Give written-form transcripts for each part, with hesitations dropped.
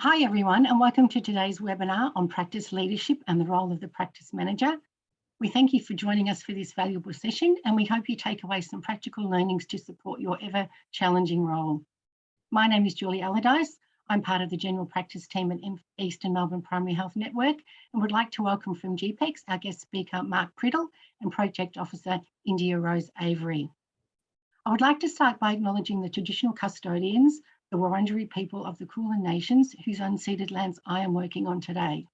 Hi everyone, and welcome to today's webinar on practice leadership and the role of the practice manager. We thank you for joining us for this valuable session, and we hope you take away some practical learnings to support your ever challenging role. My name is Julie Allardyce. I'm part of the general practice team at Eastern Melbourne Primary Health Network, and would like to welcome from GPEx our guest speaker, Mark Priddle, and Project Officer, India Rose Avery. I would like to start by acknowledging the traditional custodians, the Wurundjeri people of the Kulin Nations, whose unceded lands I am working on today.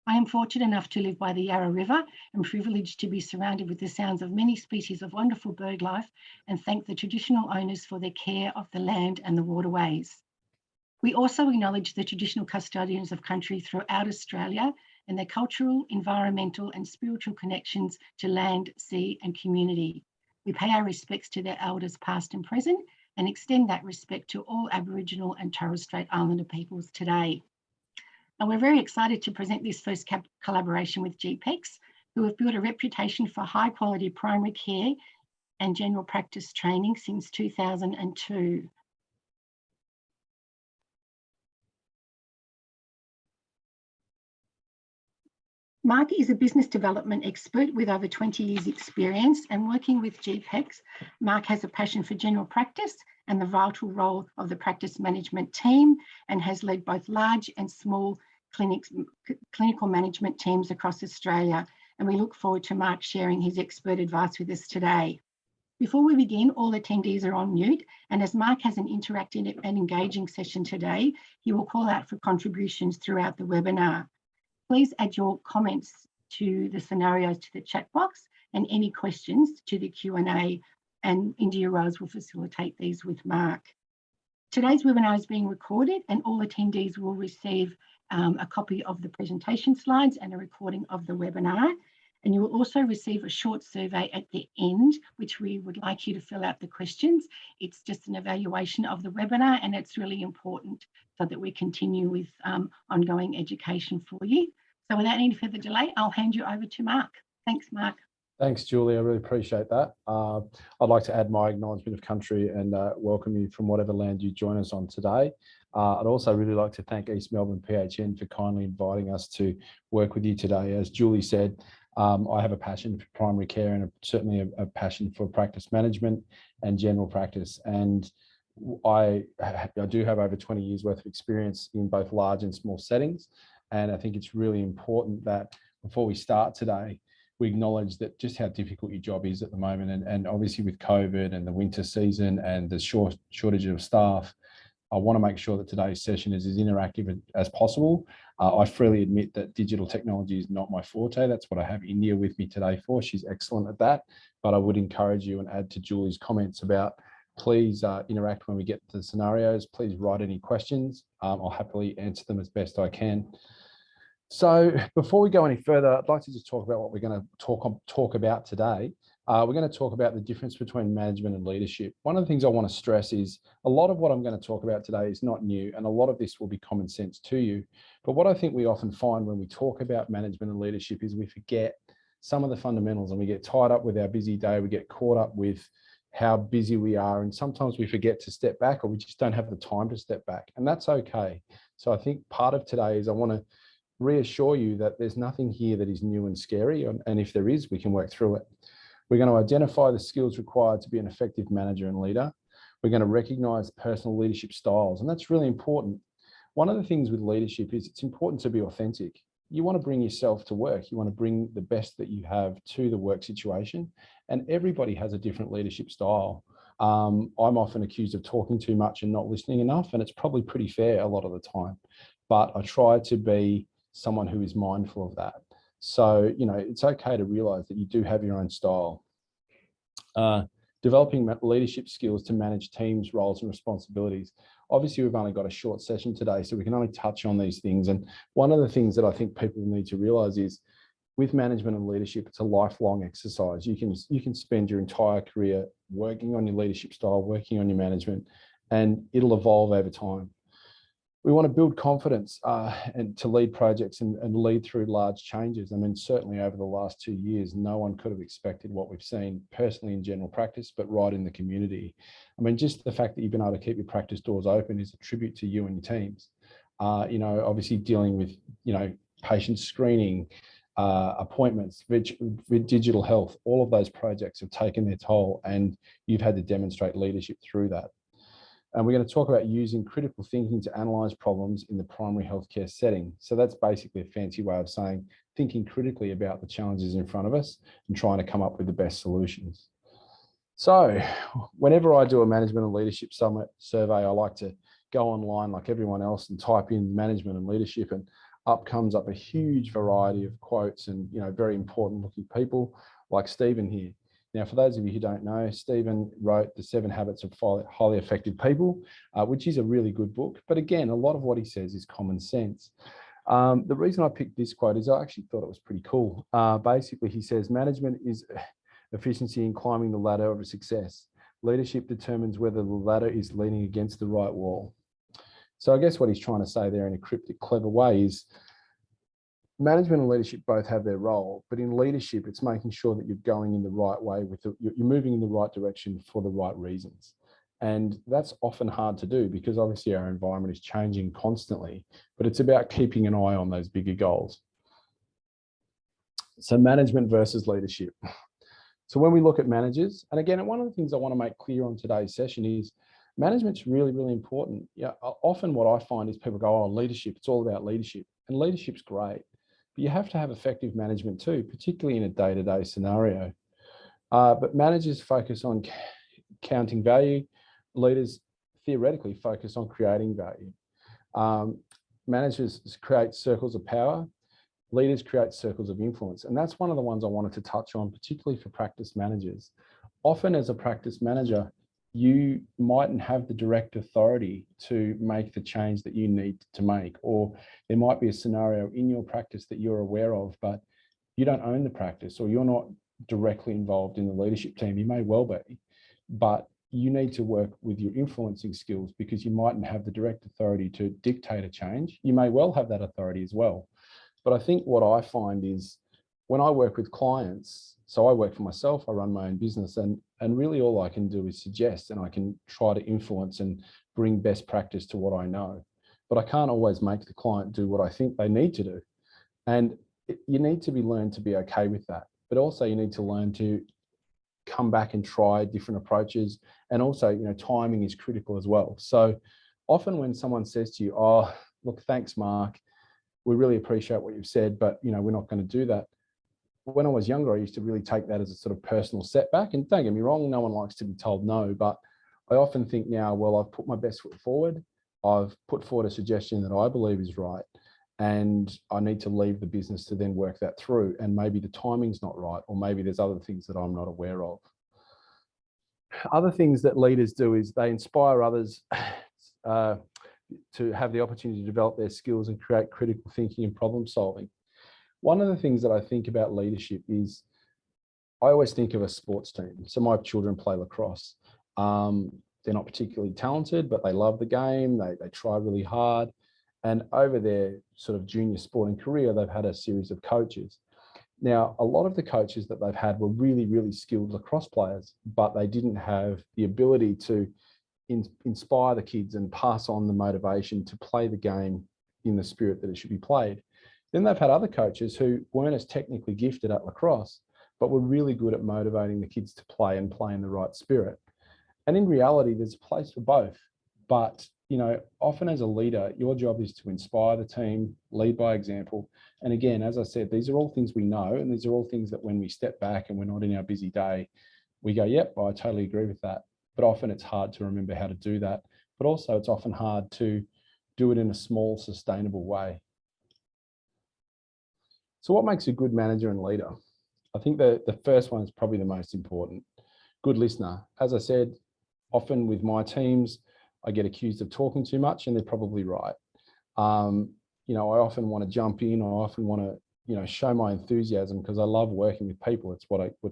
I am fortunate enough to live by the Yarra River and privileged to be surrounded with the sounds of many species of wonderful bird life, and thank the traditional owners for their care of the land and the waterways. We also acknowledge the traditional custodians of country throughout Australia and their cultural, environmental and spiritual connections to land, sea and community. We pay our respects to their elders past and present, and extend that respect to all Aboriginal and Torres Strait Islander peoples today. And we're very excited to present this first collaboration with GPEx, who have built a reputation for high quality primary care and general practice training since 2002. Mark is a business development expert with over 20 years experience, and working with GPEx, Mark has a passion for general practice and the vital role of the practice management team, and has led both large and small clinical management teams across Australia. And we look forward to Mark sharing his expert advice with us today. Before we begin, all attendees are on mute, and as Mark has an interactive and engaging session today, he will call out for contributions throughout the webinar. Please add your comments to the scenarios to the chat box, and any questions to the Q&A, and India Rose will facilitate these with Mark. Today's webinar is being recorded, and all attendees will receive a copy of the presentation slides and a recording of the webinar. And you will also receive a short survey at the end, which we would like you to fill out the questions. It's just an evaluation of the webinar, and it's really important so that we continue with ongoing education for you. So without any further delay, I'll hand you over to Mark. Thanks, Mark. Thanks, Julie. I really appreciate that. I'd like to add my acknowledgement of country and welcome you from whatever land you join us on today. I'd also really like to thank East Melbourne PHN for kindly inviting us to work with you today. As Julie said, I have a passion for primary care and certainly a passion for practice management and general practice. And I do have over 20 years worth of experience in both large and small settings. And I think it's really important that before we start today, we acknowledge that just how difficult your job is at the moment. And obviously with COVID and the winter season and the shortage of staff, I want to make sure that today's session is as interactive as possible. I freely admit that digital technology is not my forte. That's what I have India with me today for. She's excellent at that. But I would encourage you and add to Julie's comments about please interact when we get to the scenarios. Please write any questions. I'll happily answer them as best I can. So before we go any further, I'd like to just talk about what we're going to talk about today. We're going to talk about the difference between management and leadership. One of the things I want to stress is a lot of what I'm going to talk about today is not new, and a lot of this will be common sense to you. But what I think we often find when we talk about management and leadership is we forget some of the fundamentals, and we get tied up with our busy day. We get caught up with how busy we are, and sometimes we forget to step back, or we just don't have the time to step back, and that's okay. So I think part of today is I want to reassure you that there's nothing here that is new and scary, and if there is, we can work through it. We're going to identify the skills required to be an effective manager and leader. We're going to recognize personal leadership styles, and that's really important. One of the things with leadership is it's important to be authentic. You want to bring yourself to work. You want to bring the best that you have to the work situation, and everybody has a different leadership style. I'm often accused of talking too much and not listening enough, and it's probably pretty fair a lot of the time, but I try to be someone who is mindful of that. So, you know, it's okay to realize that you do have your own style. Developing leadership skills to manage teams, roles and responsibilities. Obviously, we've only got a short session today, so we can only touch on these things. And one of the things that I think people need to realize is with management and leadership, it's a lifelong exercise. You can spend your entire career working on your leadership style, working on your management, and it'll evolve over time. We want to build confidence and to lead projects and lead through large changes. I mean, certainly over the last 2 years, no one could have expected what we've seen personally in general practice, but right in the community. I mean, just the fact that you've been able to keep your practice doors open is a tribute to you and your teams. obviously dealing with, patient screening, appointments, with digital health. All of those projects have taken their toll, and you've had to demonstrate leadership through that. And we're going to talk about using critical thinking to analyse problems in the primary healthcare setting. So that's basically a fancy way of saying thinking critically about the challenges in front of us and trying to come up with the best solutions. So whenever I do a management and leadership summit survey, I like to go online like everyone else and type in management and leadership, and up comes a huge variety of quotes and, very important looking people like Stephen here. Now, for those of you who don't know, Stephen wrote The 7 Habits of Highly Effective People, which is a really good book. But again, a lot of what he says is common sense. The reason I picked this quote is I actually thought it was pretty cool. Basically, he says, management is efficiency in climbing the ladder of success. Leadership determines whether the ladder is leaning against the right wall. So I guess what he's trying to say there in a cryptic, clever way is management and leadership both have their role, but in leadership, it's making sure that you're going in the right way, you're moving in the right direction for the right reasons. And that's often hard to do because obviously our environment is changing constantly, but it's about keeping an eye on those bigger goals. So management versus leadership. So when we look at managers, and again, one of the things I want to make clear on today's session is management's really, really important. Yeah, often what I find is people go, oh, leadership, it's all about leadership. And leadership's great. But you have to have effective management too, particularly in a day-to-day scenario. But managers focus on counting value. Leaders theoretically focus on creating value. Managers create circles of power. Leaders create circles of influence. And that's one of the ones I wanted to touch on, particularly for practice managers. Often as a practice manager, you mightn't have the direct authority to make the change that you need to make, or there might be a scenario in your practice that you're aware of, but you don't own the practice, or you're not directly involved in the leadership team. You may well be, but you need to work with your influencing skills because you mightn't have the direct authority to dictate a change. You may well have that authority as well. But I think what I find is when I work with clients, so I work for myself, I run my own business, and really all I can do is suggest, and I can try to influence and bring best practice to what I know. But I can't always make the client do what I think they need to do. And you need to learn to be okay with that. But also you need to learn to come back and try different approaches. And also, timing is critical as well. So often when someone says to you, oh, look, thanks, Mark, we really appreciate what you've said, but we're not going to do that. When I was younger, I used to really take that as a sort of personal setback. And don't get me wrong, no one likes to be told no, but I often think now, well, I've put my best foot forward. I've put forward a suggestion that I believe is right, and I need to leave the business to then work that through. And maybe the timing's not right, or maybe there's other things that I'm not aware of. Other things that leaders do is they inspire others to have the opportunity to develop their skills and create critical thinking and problem solving. One of the things that I think about leadership is I always think of a sports team. So my children play lacrosse. They're not particularly talented, but they love the game. They try really hard. And over their sort of junior sporting career, they've had a series of coaches. Now, a lot of the coaches that they've had were really, really skilled lacrosse players, but they didn't have the ability to inspire the kids and pass on the motivation to play the game in the spirit that it should be played. Then they've had other coaches who weren't as technically gifted at lacrosse, but were really good at motivating the kids to play and play in the right spirit. And in reality, there's a place for both. But, often as a leader, your job is to inspire the team, lead by example. And again, as I said, these are all things we know, and these are all things that when we step back and we're not in our busy day, we go, yep, I totally agree with that. But often it's hard to remember how to do that. But also it's often hard to do it in a small, sustainable way. So what makes a good manager and leader? I think the first one is probably the most important. Good listener. As I said, often with my teams, I get accused of talking too much, and they're probably right. I often want to jump in. I often want to, show my enthusiasm because I love working with people. It's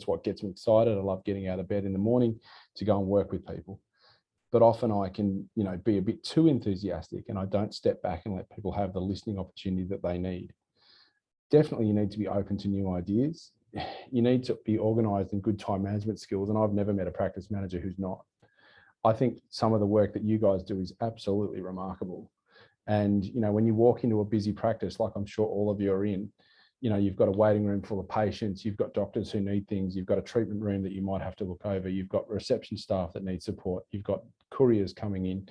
what gets me excited. I love getting out of bed in the morning to go and work with people. But often I can, be a bit too enthusiastic, and I don't step back and let people have the listening opportunity that they need. Definitely, you need to be open to new ideas. You need to be organised and good time management skills. And I've never met a practice manager who's not. I think some of the work that you guys do is absolutely remarkable. And, when you walk into a busy practice, like I'm sure all of you are in, you've got a waiting room full of patients, you've got doctors who need things, you've got a treatment room that you might have to look over, you've got reception staff that need support, you've got couriers coming in.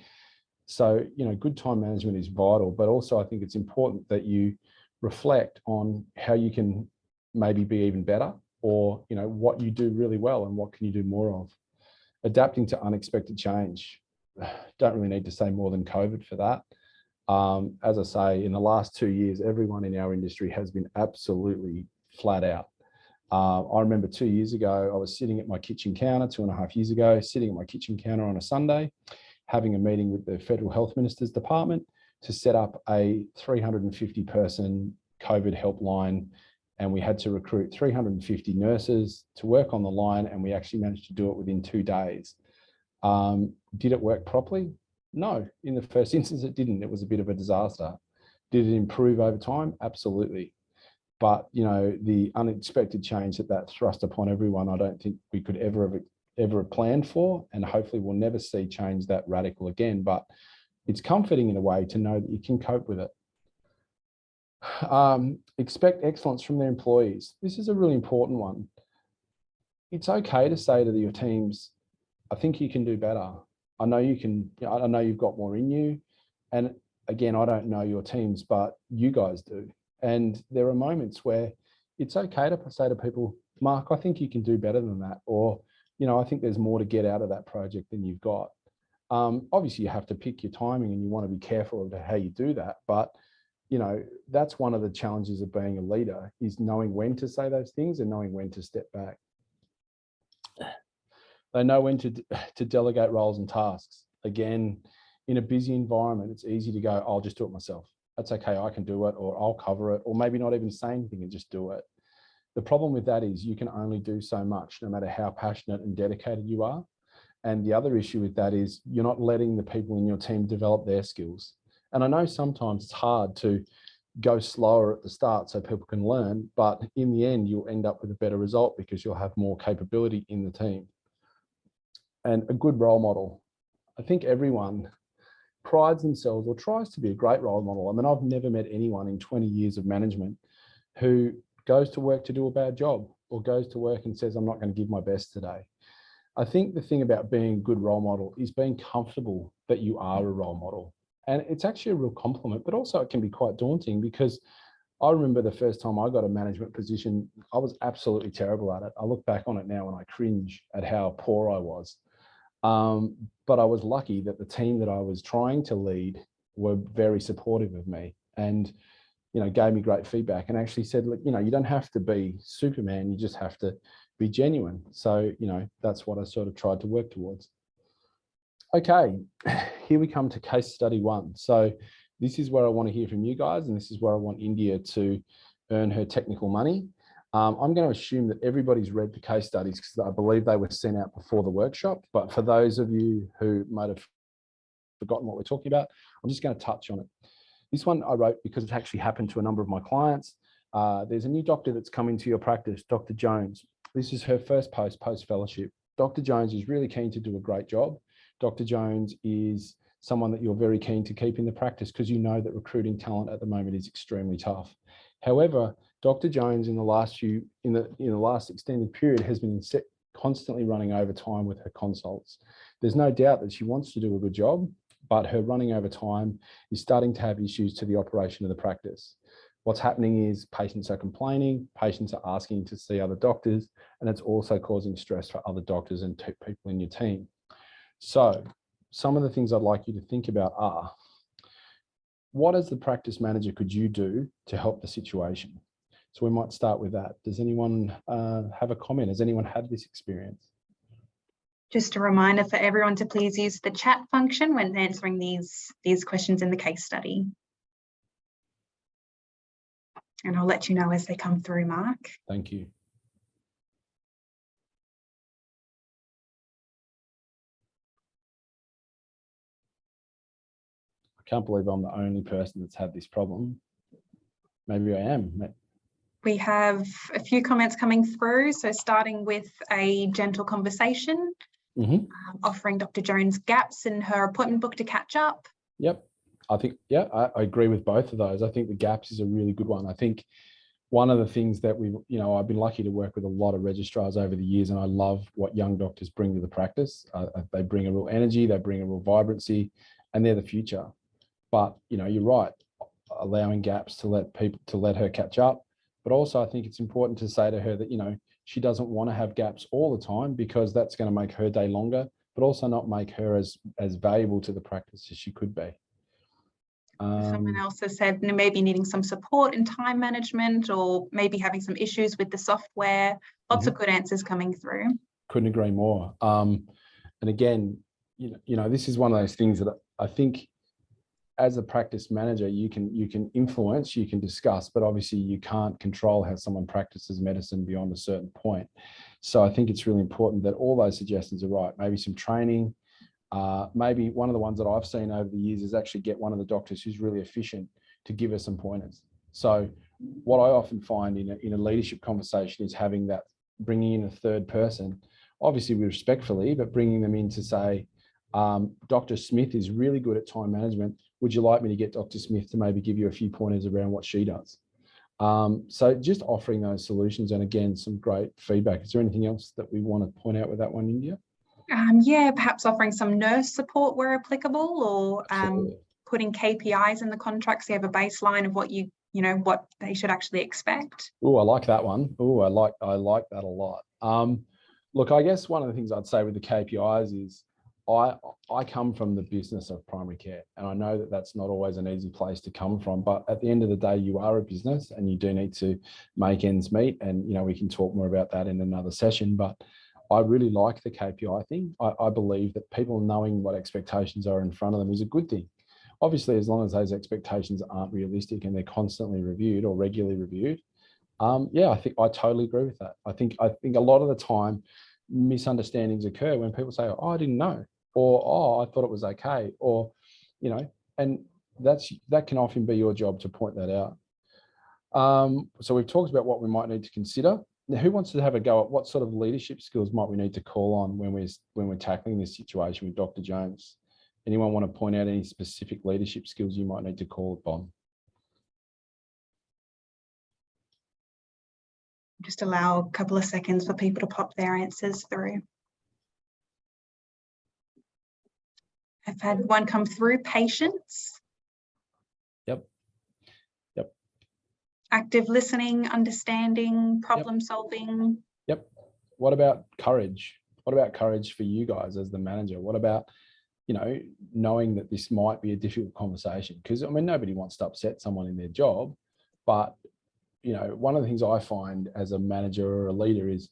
So, good time management is vital, but also I think it's important that you reflect on how you can maybe be even better, or, what you do really well and what can you do more of. Adapting to unexpected change. Don't really need to say more than COVID for that. As I say, in the last 2 years, everyone in our industry has been absolutely flat out. I remember 2 years ago, I was sitting at my kitchen counter, 2.5 years ago, sitting at my kitchen counter on a Sunday, having a meeting with the Federal Health Minister's Department to set up a 350-person COVID helpline. And we had to recruit 350 nurses to work on the line, and we actually managed to do it within 2 days. Did it work properly? No, in the first instance, it didn't. It was a bit of a disaster. Did it improve over time? Absolutely. But, the unexpected change that thrust upon everyone, I don't think we could ever have planned for, and hopefully we'll never see change that radical again. But it's comforting in a way to know that you can cope with it. Expect excellence from their employees. This is a really important one. It's okay to say to your teams, I think you can do better. I know you can, I know you've got more in you. And again, I don't know your teams, but you guys do. And there are moments where it's okay to say to people, Mark, I think you can do better than that. Or, I think there's more to get out of that project than you've got. Obviously you have to pick your timing and you want to be careful about how you do that. But, that's one of the challenges of being a leader, is knowing when to say those things and knowing when to step back. They know when to delegate roles and tasks. Again, in a busy environment, it's easy to go, I'll just do it myself. That's okay, I can do it, or I'll cover it, or maybe not even say anything and just do it. The problem with that is you can only do so much, no matter how passionate and dedicated you are. And the other issue with that is you're not letting the people in your team develop their skills. And I know sometimes it's hard to go slower at the start so people can learn, but in the end, you'll end up with a better result because you'll have more capability in the team. And a good role model. I think everyone prides themselves or tries to be a great role model. I mean, I've never met anyone in 20 years of management who goes to work to do a bad job, or goes to work and says, I'm not going to give my best today. I think the thing about being a good role model is being comfortable that you are a role model. And it's actually a real compliment, but also it can be quite daunting, because I remember the first time I got a management position, I was absolutely terrible at it. I look back on it now and I cringe at how poor I was. But I was lucky that the team that I was trying to lead were very supportive of me, and gave me great feedback, and actually said, look, you don't have to be Superman, you just have to be genuine. So, that's what I sort of tried to work towards. Okay, here we come to case study 1. So this is where I want to hear from you guys, and this is where I want India to earn her technical money. I'm going to assume that everybody's read the case studies, because I believe they were sent out before the workshop. But for those of you who might have forgotten what we're talking about, I'm just going to touch on it. This one I wrote because it actually happened to a number of my clients. There's a new doctor that's come into your practice, Dr. Jones. This is her first post-fellowship. Dr. Jones is really keen to do a great job. Dr. Jones is someone that you're very keen to keep in the practice, because you know that recruiting talent at the moment is extremely tough. However, Dr. Jones in the last extended period has been constantly running overtime with her consults. There's no doubt that she wants to do a good job, but her running over time is starting to have issues to the operation of the practice. What's happening is patients are complaining, patients are asking to see other doctors, and it's also causing stress for other doctors and people in your team. So some of the things I'd like you to think about are, what as the practice manager could you do to help the situation? So we might start with that. Does anyone have a comment? Has anyone had this experience? Just a reminder for everyone to please use the chat function when answering these questions in the case study. And I'll let you know as they come through, Mark. Thank you. I can't believe I'm the only person that's had this problem. Maybe I am. We have a few comments coming through. So starting with a gentle conversation, offering Dr. Jones gaps in her appointment book to catch up. Yep. I think, yeah, I agree with both of those. I think the gaps is a really good one. I think one of the things that I've been lucky to work with a lot of registrars over the years, and I love what young doctors bring to the practice. They bring a real energy, they bring a real vibrancy, and they're the future. But, you're right, allowing gaps to let her catch up. But also I think it's important to say to her that, she doesn't want to have gaps all the time, because that's going to make her day longer, but also not make her as valuable to the practice as she could be. Someone else has said maybe needing some support in time management, or maybe having some issues with the software. Lots of good answers coming through. Couldn't agree more. And again, this is one of those things that I think as a practice manager, you can influence, you can discuss, but obviously you can't control how someone practices medicine beyond a certain point. So I think it's really important that all those suggestions are right. Maybe some training. Maybe one of the ones that I've seen over the years is actually get one of the doctors who's really efficient to give us some pointers. So what I often find in a leadership conversation is having that, bringing in a third person, obviously respectfully, but bringing them in to say, Dr. Smith is really good at time management. Would you like me to get Dr. Smith to maybe give you a few pointers around what she does? So just offering those solutions, and again, some great feedback. Is there anything else that we want to point out with that one, India? Yeah, perhaps offering some nurse support where applicable, or putting KPIs in the contract so you have a baseline of what what they should actually expect. Oh, I like that one. Oh, I like that a lot. Look, I guess one of the things I'd say with the KPIs is I come from the business of primary care, and I know that that's not always an easy place to come from, but at the end of the day, you are a business and you do need to make ends meet. And, we can talk more about that in another session, but I really like the KPI thing. I believe that people knowing what expectations are in front of them is a good thing. Obviously, as long as those expectations aren't realistic and they're constantly reviewed or regularly reviewed, yeah, I think I totally agree with that. I think a lot of the time misunderstandings occur when people say, oh, I didn't know, or, oh, I thought it was okay, or, and that can often be your job to point that out. So we've talked about what we might need to consider. Now, who wants to have a go at what sort of leadership skills might we need to call on when we're tackling this situation with Dr. Jones? Anyone want to point out any specific leadership skills you might need to call upon? Just allow a couple of seconds for people to pop their answers through. I've had one come through: patience. Yep. Active listening, understanding, problem solving. Yep. What about courage? What about courage for you guys as the manager? What about, knowing that this might be a difficult conversation? Because, nobody wants to upset someone in their job, but, one of the things I find as a manager or a leader is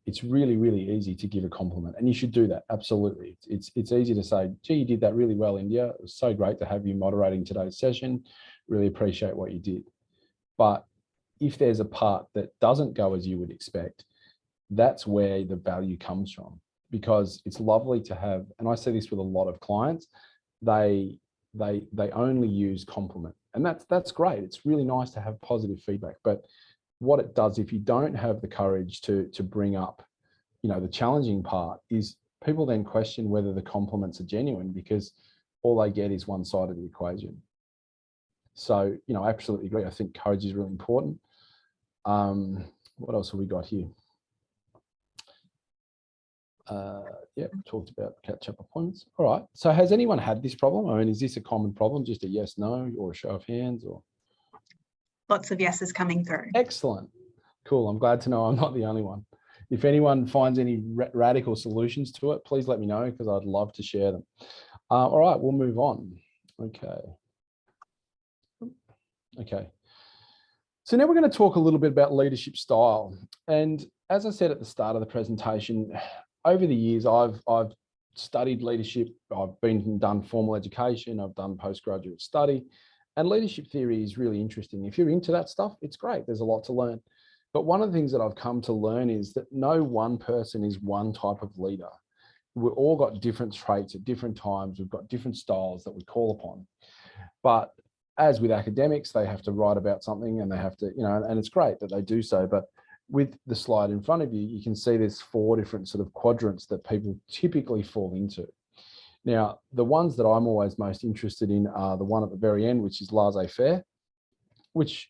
it's really, really easy to give a compliment, and you should do that. Absolutely. It's easy to say, gee, you did that really well, India. It was so great to have you moderating today's session. Really appreciate what you did. But if there's a part that doesn't go as you would expect, that's where the value comes from, because it's lovely to have, and I see this with a lot of clients, they only use compliment, and that's great. It's really nice to have positive feedback, but what it does, if you don't have the courage to bring up, the challenging part, is people then question whether the compliments are genuine, because all they get is one side of the equation. So, I absolutely agree. I think courage is really important. What else have we got here? Yeah, talked about catch-up appointments. All right. So has anyone had this problem? Is this a common problem? Just a yes, no, or a show of hands, or? Lots of yeses coming through. Excellent. Cool. I'm glad to know I'm not the only one. If anyone finds any radical solutions to it, please let me know, because I'd love to share them. All right, we'll move on. Okay. So now we're going to talk a little bit about leadership style. And as I said at the start of the presentation, over the years, I've studied leadership. I've done formal education. I've done postgraduate study. And leadership theory is really interesting. If you're into that stuff, it's great. There's a lot to learn. But one of the things that I've come to learn is that no one person is one type of leader. We've all got different traits at different times. We've got different styles that we call upon. But as with academics, they have to write about something, and they have to, and it's great that they do so. But with the slide in front of you, you can see there's 4 different sort of quadrants that people typically fall into. Now, the ones that I'm always most interested in are the one at the very end, which is laissez-faire, which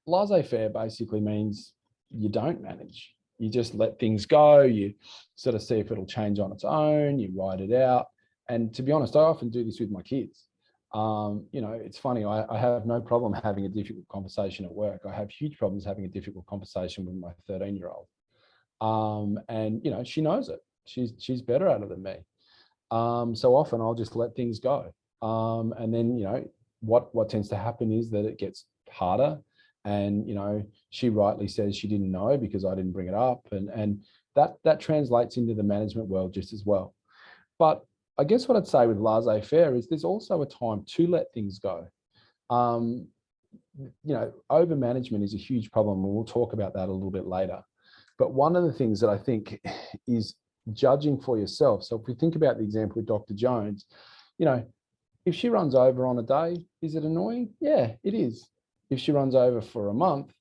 laissez-faire basically means you don't manage. You just let things go. You sort of see if it'll change on its own. You write it out. And to be honest, I often do this with my kids. You know, it's funny. I have no problem having a difficult conversation at work. I have huge problems having a difficult conversation with my 13-year-old. And, you know, she knows it. She's better at it than me. So often I'll just let things go. And then, you know, what tends to happen is that it gets harder. And, you know, she rightly says she didn't know because I didn't bring it up. And that translates into the management world just as well. But I guess what I'd say with laissez-faire is there's also a time to let things go. You know, over management is a huge problem, and we'll talk about that a little bit later. But one of the things that I think is judging for yourself. So if we think about the example with Dr. Jones, you know, if she runs over on a day, is it annoying? Yeah, it is. If she runs over for a month,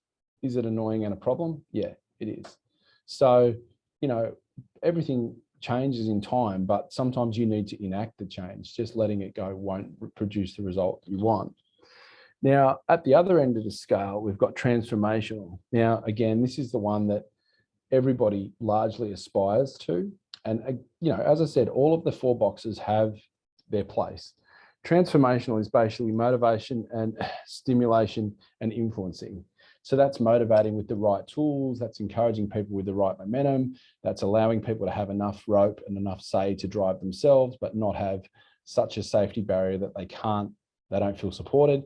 is it annoying and a problem? Yeah, it is. So, you know, everything changes in time, but sometimes you need to enact the change. Just letting it go won't produce the result you want. Now, at the other end of the scale, we've got transformational. Now, again, this is the one that everybody largely aspires to. And, you know, as I said, all of the 4 boxes have their place. Transformational is basically motivation and stimulation and influencing. So that's motivating with the right tools, that's encouraging people with the right momentum, that's allowing people to have enough rope and enough say to drive themselves, but not have such a safety barrier that they don't feel supported.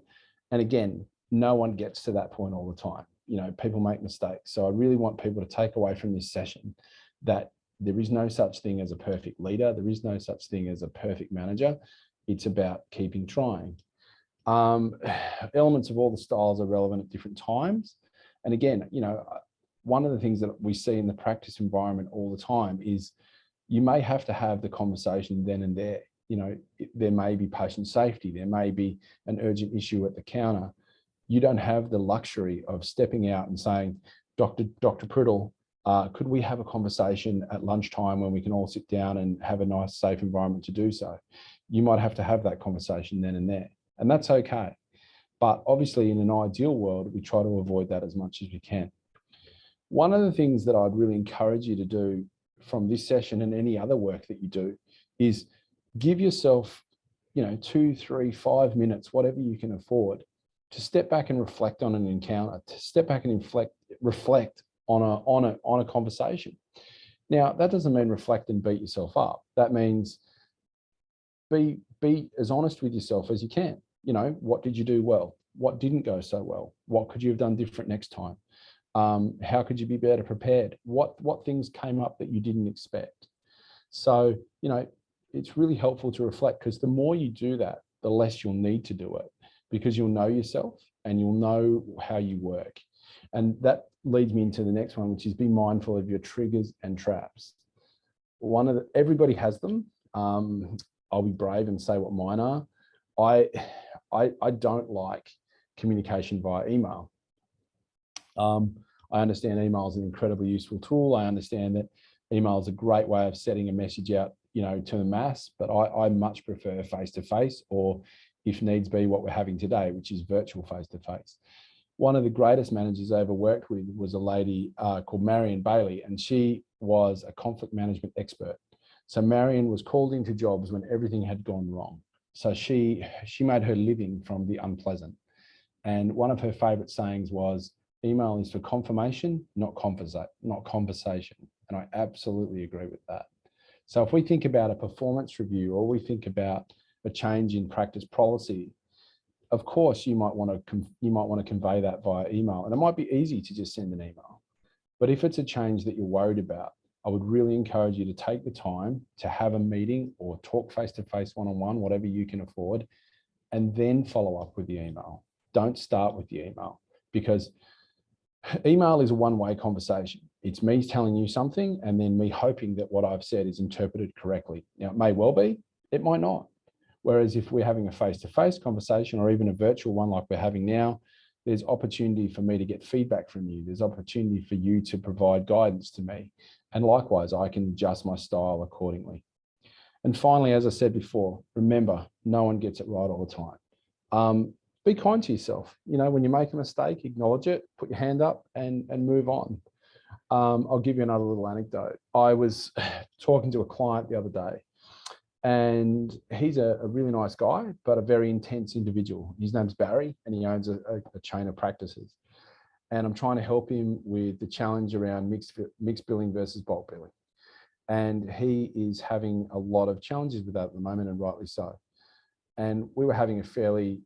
And again, no one gets to that point all the time. You know, people make mistakes. So I really want people to take away from this session that there is no such thing as a perfect leader. There is no such thing as a perfect manager. It's about keeping trying. Elements of all the styles are relevant at different times. And again, you know, one of the things that we see in the practice environment all the time is you may have to have the conversation then and there. You know, there may be patient safety. There may be an urgent issue at the counter. You don't have the luxury of stepping out and saying, Dr. Priddle, could we have a conversation at lunchtime when we can all sit down and have a nice, safe environment to do so? You might have to have that conversation then and there, and that's okay. But obviously in an ideal world, we try to avoid that as much as we can. One of the things that I'd really encourage you to do from this session and any other work that you do is give yourself, you know, 2, 3, 5 minutes, whatever you can afford, to step back and reflect on an encounter, to step back and reflect on a conversation. Now, that doesn't mean reflect and beat yourself up. That means be as honest with yourself as you can. You know, what did you do well? What didn't go so well? What could you have done different next time? How could you be better prepared? What things came up that you didn't expect? So, you know, it's really helpful to reflect, because the more you do that, the less you'll need to do it, because you'll know yourself and you'll know how you work. And that leads me into the next one, which is be mindful of your triggers and traps. Everybody has them. I'll be brave and say what mine are. I don't like communication via email. I understand email is an incredibly useful tool. I understand that email is a great way of setting a message out, you know, to the mass, but I much prefer face-to-face, or if needs be, what we're having today, which is virtual face-to-face. One of the greatest managers I ever worked with was a lady called Marion Bailey, and she was a conflict management expert. So Marion was called into jobs when everything had gone wrong. So she made her living from the unpleasant. And one of her favorite sayings was, email is for confirmation, not conversation. And I absolutely agree with that. So if we think about a performance review, or we think about a change in practice policy, of course, you might want to convey that via email, and it might be easy to just send an email. But if it's a change that you're worried about, I would really encourage you to take the time to have a meeting or talk face-to-face, one-on-one, whatever you can afford, and then follow up with the email. Don't start with the email, because email is a one-way conversation. It's me telling you something and then me hoping that what I've said is interpreted correctly. Now, it may well be, it might not. Whereas if we're having a face-to-face conversation, or even a virtual one like we're having now, there's opportunity for me to get feedback from you. There's opportunity for you to provide guidance to me. And likewise, I can adjust my style accordingly. And finally, as I said before, remember, no one gets it right all the time. Be kind to yourself. You know, when you make a mistake, acknowledge it, put your hand up and move on. I'll give you another little anecdote. I was talking to a client the other day, and he's a really nice guy, but a very intense individual. His name's Barry, and he owns a chain of practices. And I'm trying to help him with the challenge around mixed billing versus bulk billing. And he is having a lot of challenges with that at the moment, and rightly so. And we were having a fairly,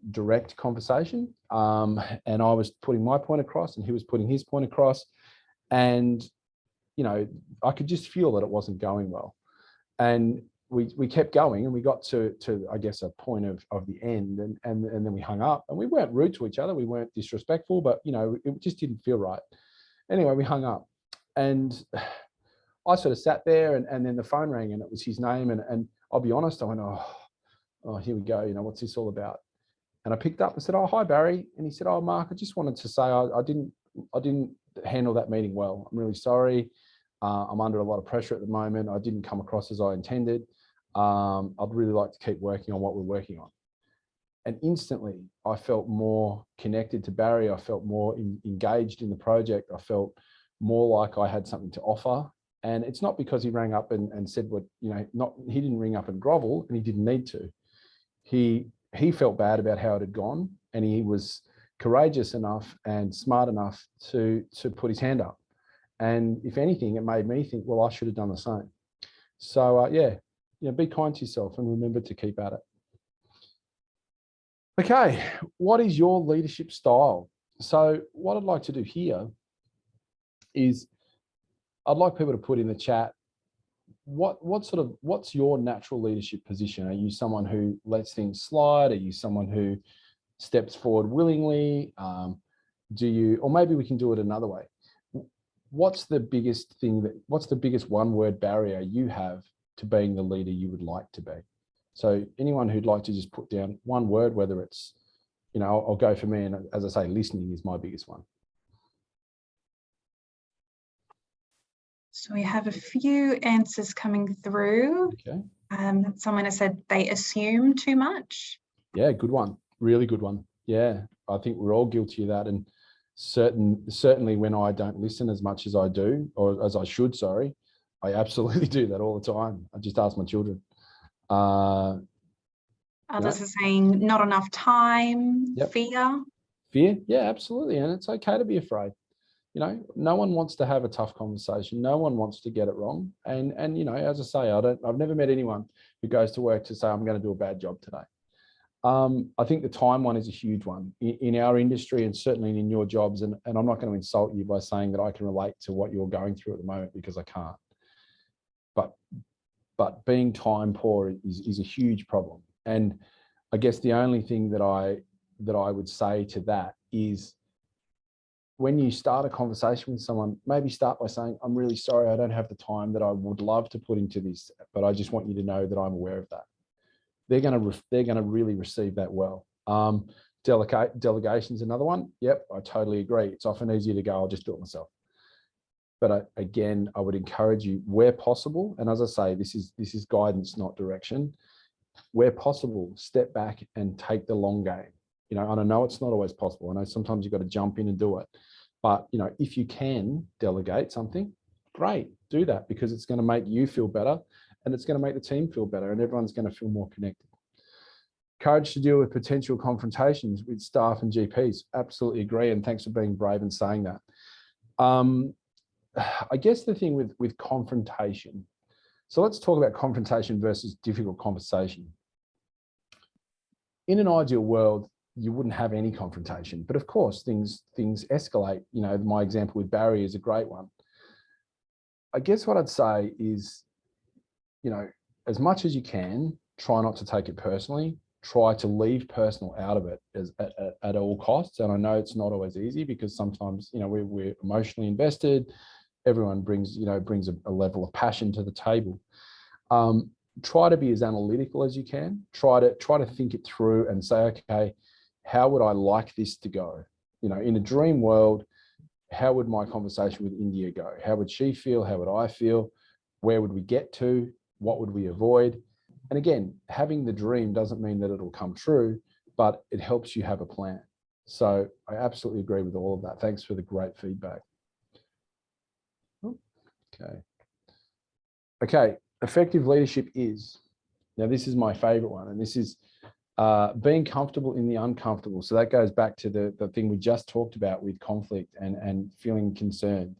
direct conversation. And I was putting my point across, and he was putting his point across. And, I could just feel that it wasn't going well. And we kept going, and we got to I guess a point of the end, and then we hung up. And we weren't rude to each other, we weren't disrespectful, but it just didn't feel right. Anyway, we hung up, and I sort of sat there, and then the phone rang, and it was his name, and I'll be honest, I went, oh, here we go, what's this all about? And I picked up and said, oh, hi Barry. And he said, oh, Mark, I just wanted to say I didn't handle that meeting well. I'm really sorry. I'm under a lot of pressure at the moment. I didn't come across as I intended. I'd really like to keep working on what we're working on. And instantly I felt more connected to Barry. I felt more engaged in the project. I felt more like I had something to offer. And it's not because he rang up and said what, he didn't ring up and grovel, and he didn't need to. He felt bad about how it had gone, and he was courageous enough and smart enough to put his hand up. And if anything, it made me think, well, I should have done the same. So be kind to yourself and remember to keep at it. Okay, what is your leadership style? So what I'd like to do here is I'd like people to put in the chat, what's your natural leadership position? Are you someone who lets things slide? Are you someone who steps forward willingly? Or maybe we can do it another way. What's the biggest one word barrier you have to being the leader you would like to be? So anyone who'd like to just put down one word, whether it's, I'll go for me, and as I say, listening is my biggest one. So we have a few answers coming through. Okay. Someone has said they assume too much. Yeah, good one. Really good one. Yeah, I think we're all guilty of that. And certainly when I don't listen as much as I do, or as I should, sorry, I absolutely do that all the time. I just ask my children. Others are saying not enough time, Yep. Fear. Fear, yeah, absolutely. And it's okay to be afraid. No one wants to have a tough conversation. No one wants to get it wrong. And as I say, I've never met anyone who goes to work to say, I'm going to do a bad job today. I think the time one is a huge one in our industry, and certainly in your jobs. And I'm not going to insult you by saying that I can relate to what you're going through at the moment, because I can't. But being time poor is a huge problem. And I guess the only thing that I would say to that is, when you start a conversation with someone, maybe start by saying, I'm really sorry, I don't have the time that I would love to put into this, but I just want you to know that I'm aware of that. They're going to really receive that well. Delegation's another one. Yep, I totally agree. It's often easier to go, I'll just do it myself. But again, I would encourage you, where possible, and as I say, this is guidance, not direction. Where possible, step back and take the long game. And I know it's not always possible. I know sometimes you've got to jump in and do it. But, if you can delegate something, great, do that, because it's going to make you feel better, and it's going to make the team feel better, and everyone's going to feel more connected. Courage to deal with potential confrontations with staff and GPs. Absolutely agree. And thanks for being brave and saying that. I guess the thing with confrontation. So let's talk about confrontation versus difficult conversation. In an ideal world, you wouldn't have any confrontation, but of course things escalate. My example with Barry is a great one. I guess what I'd say is, as much as you can, try not to take it personally. Try to leave personal out of it at all costs. And I know it's not always easy, because sometimes, we're emotionally invested. Everyone brings a level of passion to the table. Try to be as analytical as you can. Try to think it through and say, okay, how would I like this to go? In a dream world, how would my conversation with India go? How would she feel? How would I feel? Where would we get to? What would we avoid? And again, having the dream doesn't mean that it'll come true, but it helps you have a plan. So I absolutely agree with all of that. Thanks for the great feedback. Okay, effective leadership is, now this is my favorite one, and this is being comfortable in the uncomfortable. So that goes back to the thing we just talked about with conflict and feeling concerned.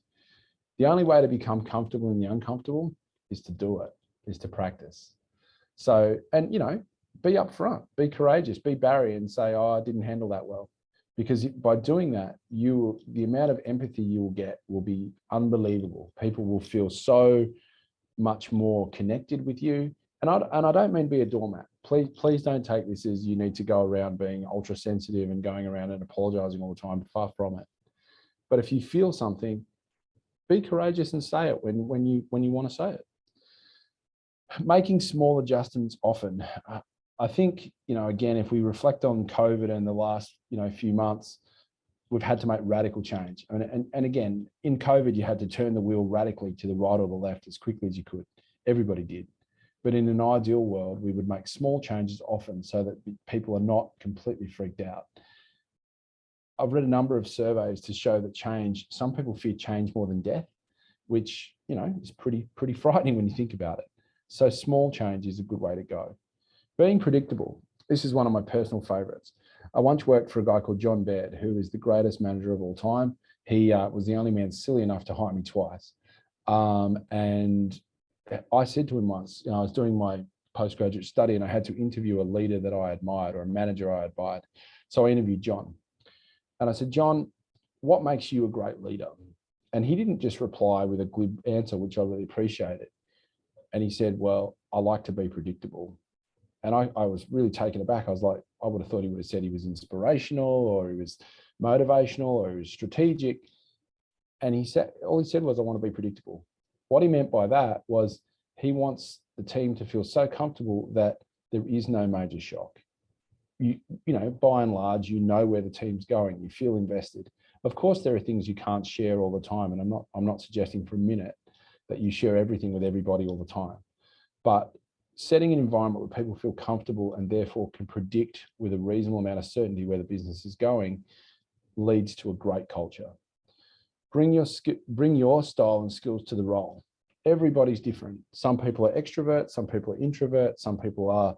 The only way to become comfortable in the uncomfortable is to do it, is to practice. So, and you know, be upfront, be courageous, be Barry and say, oh, I didn't handle that well. Because by doing that, the amount of empathy you will get will be unbelievable. People will feel so much more connected with you. And I don't mean be a doormat. Please don't take this as you need to go around being ultra sensitive and going around and apologizing all the time. Far from it. But if you feel something, be courageous and say it when you want to say it. Making small adjustments often. I think, you know, again, if we reflect on COVID and the last, you know, few months, we've had to make radical change. And again, in COVID, you had to turn the wheel radically to the right or the left as quickly as you could. Everybody did. But in an ideal world, we would make small changes often so that people are not completely freaked out. I've read a number of surveys to show that change, some people fear change more than death, which, you know, is pretty frightening when you think about it. So small change is a good way to go. Being predictable. This is one of my personal favorites. I once worked for a guy called John Baird, who is the greatest manager of all time. He was the only man silly enough to hire me twice. And I said to him once, you know, I was doing my postgraduate study and I had to interview a leader that I admired or a manager I admired. So I interviewed John. And I said, John, what makes you a great leader? And he didn't just reply with a glib answer, which I really appreciated. And he said, well, I like to be predictable. And I was really taken aback. I was like, I would have thought he would have said he was inspirational or he was motivational or he was strategic. And he said, all he said was, I want to be predictable. What he meant by that was he wants the team to feel so comfortable that there is no major shock. You know, by and large, you know where the team's going. You feel invested. Of course, there are things you can't share all the time. And I'm not suggesting for a minute that you share everything with everybody all the time. But setting an environment where people feel comfortable and therefore can predict with a reasonable amount of certainty where the business is going leads to a great culture. Bring your style and skills to the role. Everybody's different. Some people are extroverts, some people are introverts, some people are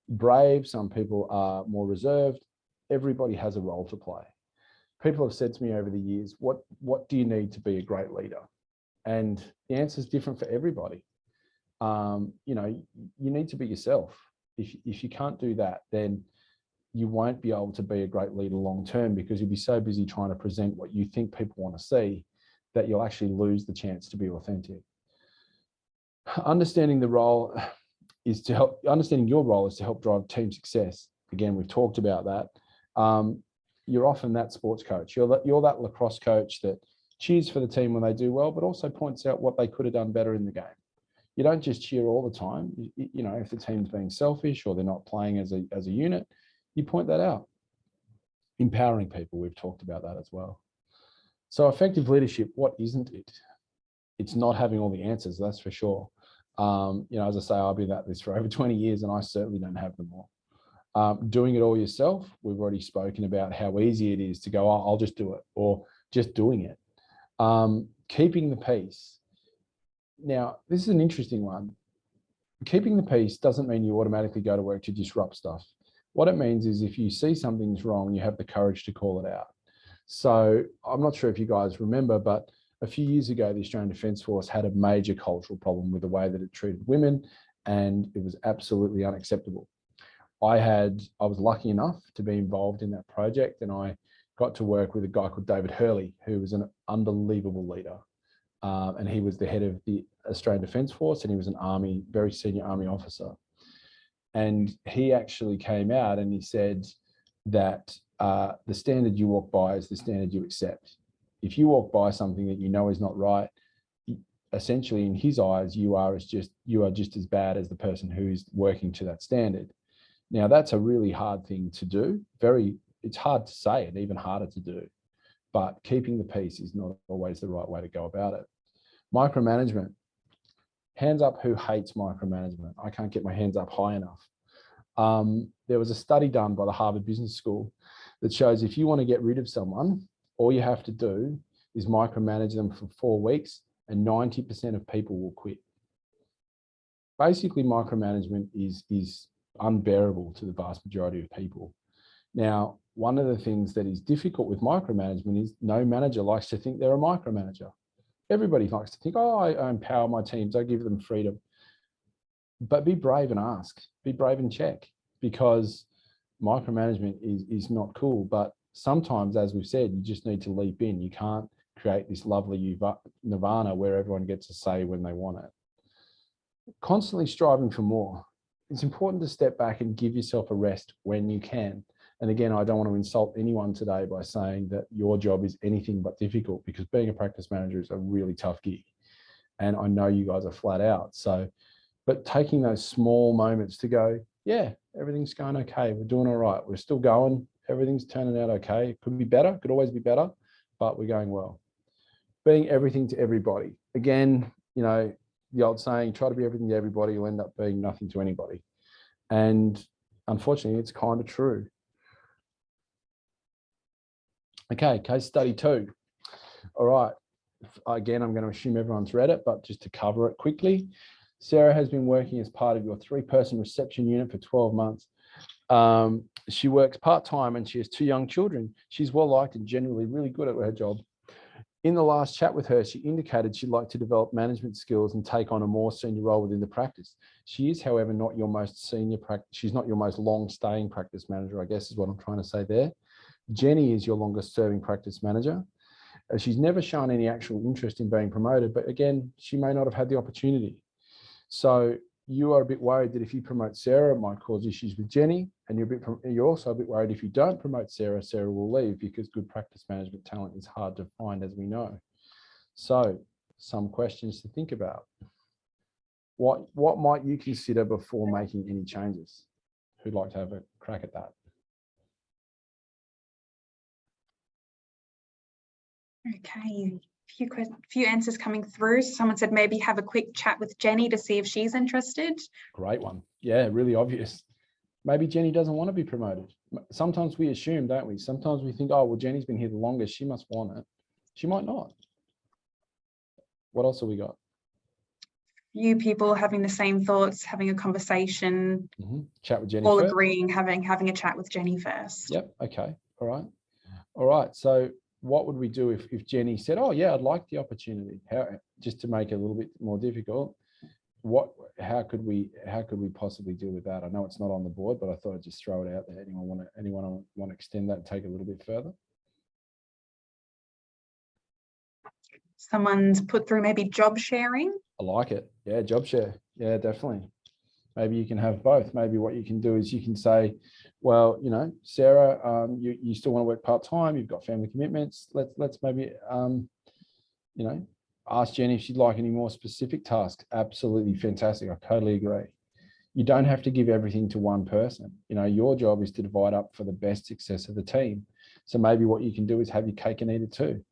brave, some people are more reserved. Everybody has a role to play. People have said to me over the years, what do you need to be a great leader? And the answer is different for everybody. You know, you need to be yourself. If you can't do that, then you won't be able to be a great leader long term because you'll be so busy trying to present what you think people want to see that you'll actually lose the chance to be authentic. Understanding your role is to help drive team success. Again, we've talked about that. You're often that sports coach. You're that lacrosse coach that cheers for the team when they do well, but also points out what they could have done better in the game. You don't just cheer all the time. You know, if the team's being selfish or they're not playing as a unit, you point that out. Empowering people, we've talked about that as well. So effective leadership, what isn't it? It's not having all the answers, that's for sure. You know, as I say, I've been at this for over 20 years and I certainly don't have them all. Doing it all yourself, we've already spoken about how easy it is to go, oh, I'll just do it, or just doing it. Keeping the peace. Now, this is an interesting one. Keeping the peace doesn't mean you automatically go to work to disrupt stuff. What it means is if you see something's wrong, you have the courage to call it out. So I'm not sure if you guys remember, but a few years ago, the Australian Defence Force had a major cultural problem with the way that it treated women, and it was absolutely unacceptable. I was lucky enough to be involved in that project, and I got to work with a guy called David Hurley, who was an unbelievable leader. And he was the head of the Australian Defence Force, and he was an very senior Army officer. And he actually came out and he said that the standard you walk by is the standard you accept. If you walk by something that you know is not right, essentially in his eyes, you are just as bad as the person who's working to that standard. Now, that's a really hard thing to do. It's hard to say and even harder to do. But keeping the peace is not always the right way to go about it. Micromanagement. Hands up who hates micromanagement. I can't get my hands up high enough. There was a study done by the Harvard Business School that shows if you want to get rid of someone, all you have to do is micromanage them for 4 weeks and 90% of people will quit. Basically, micromanagement is unbearable to the vast majority of people. Now, one of the things that is difficult with micromanagement is no manager likes to think they're a micromanager. Everybody likes to think, oh, I empower my teams, I give them freedom. But be brave and ask, be brave and check, because micromanagement is not cool. But sometimes, as we've said, you just need to leap in. You can't create this lovely nirvana where everyone gets a say when they want it. Constantly striving for more. It's important to step back and give yourself a rest when you can. And again, I don't want to insult anyone today by saying that your job is anything but difficult, because being a practice manager is a really tough gig. And I know you guys are flat out. So, but taking those small moments to go, yeah, everything's going okay. We're doing all right. We're still going. Everything's turning out okay. It could be better, could always be better, but we're going well. Being everything to everybody. Again, you know, the old saying, try to be everything to everybody, you'll end up being nothing to anybody. And unfortunately, it's kind of true. Okay, case study 2. All right. Again, I'm going to assume everyone's read it, but just to cover it quickly. Sarah has been working as part of your 3-person reception unit for 12 months. She works part-time and she has 2 young children. She's well-liked and generally really good at her job. In the last chat with her, she indicated she'd like to develop management skills and take on a more senior role within the practice. She is, however, not your most senior practice. She's not your most long-staying practice manager, I guess is what I'm trying to say there. Jenny is your longest-serving practice manager. She's never shown any actual interest in being promoted, but again, she may not have had the opportunity. So you are a bit worried that if you promote Sarah, it might cause issues with Jenny, and you're also a bit worried if you don't promote Sarah, Sarah will leave, because good practice management talent is hard to find, as we know. So some questions to think about. What might you consider before making any changes? Who'd like to have a crack at that? Okay, few answers coming through. Someone said maybe have a quick chat with Jenny to see if she's interested. Great one. Yeah, really obvious. Maybe Jenny doesn't want to be promoted. Sometimes we assume, don't we? Sometimes we think, oh, well, Jenny's been here the longest, she must want it. She might not. What else have we got? Few people having the same thoughts, having a conversation. Chat with Jenny all first. agreeing, having a chat with Jenny first. Yep. Okay. All right. All right. So what would we do if Jenny said, oh yeah, I'd like the opportunity? How, just to make it a little bit more difficult, how could we possibly deal with that? I know it's not on the board, but I thought I'd just throw it out there. Anyone want to extend that and take it a little bit further? Someone's put through maybe job sharing. I like it. Yeah, job share. Yeah, definitely. Maybe you can have both. Maybe what you can do is you can say, well, you know, Sarah, you still want to work part-time, you've got family commitments. Let's maybe, you know, ask Jenny if she'd like any more specific tasks. Absolutely fantastic. I totally agree. You don't have to give everything to one person. You know, your job is to divide up for the best success of the team. So maybe what you can do is have your cake and eat it too.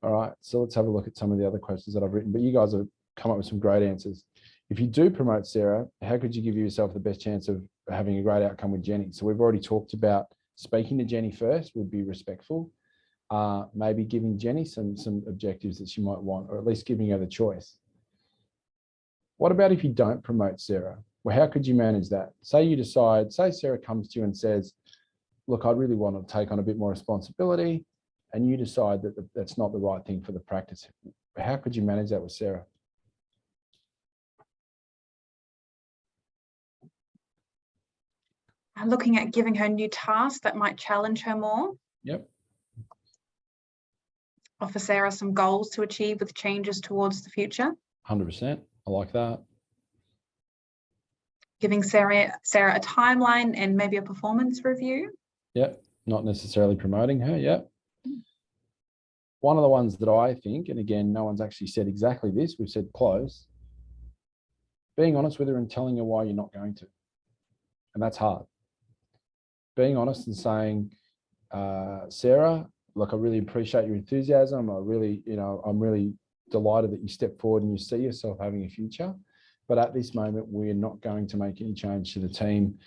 All right, so let's have a look at some of the other questions that I've written, but you guys have come up with some great answers. If you do promote Sarah, how could you give yourself the best chance of having a great outcome with Jenny? So we've already talked about speaking to Jenny first would be respectful. Maybe giving Jenny some objectives that she might want, or at least giving her the choice. What about if you don't promote Sarah? Well, how could you manage that? Say Sarah comes to you and says, look, I really want to take on a bit more responsibility, and you decide that that's not the right thing for the practice. How could you manage that with Sarah? I'm looking at giving her new tasks that might challenge her more. Yep. Offer Sarah some goals to achieve with changes towards the future. 100%. I like that. Giving Sarah a timeline and maybe a performance review. Yep. Not necessarily promoting her. Yep. One of the ones that I think, and again, no one's actually said exactly this, we've said close, being honest with her and telling her why you're not going to. And that's hard. Being honest and saying, Sarah, look, I really appreciate your enthusiasm. I'm really delighted that you stepped forward and you see yourself having a future. But at this moment, we're not going to make any change to the team.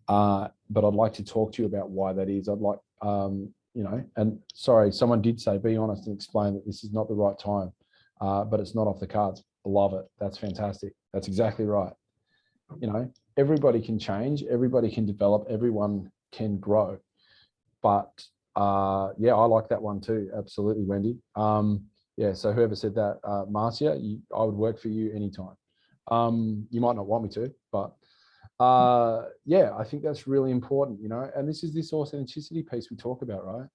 But I'd like to talk to you about why that is. I'd like, you know, and sorry, someone did say, be honest and explain that this is not the right time, but it's not off the cards. I love it. That's fantastic. That's exactly right. You know, everybody can change, everybody can develop, everyone can grow. But yeah, I like that one too. Absolutely, Wendy. Yeah, so whoever said that, Marcia, I would work for you anytime. You might not want me to, but yeah, I think that's really important, you know, and this is this authenticity piece we talk about, right?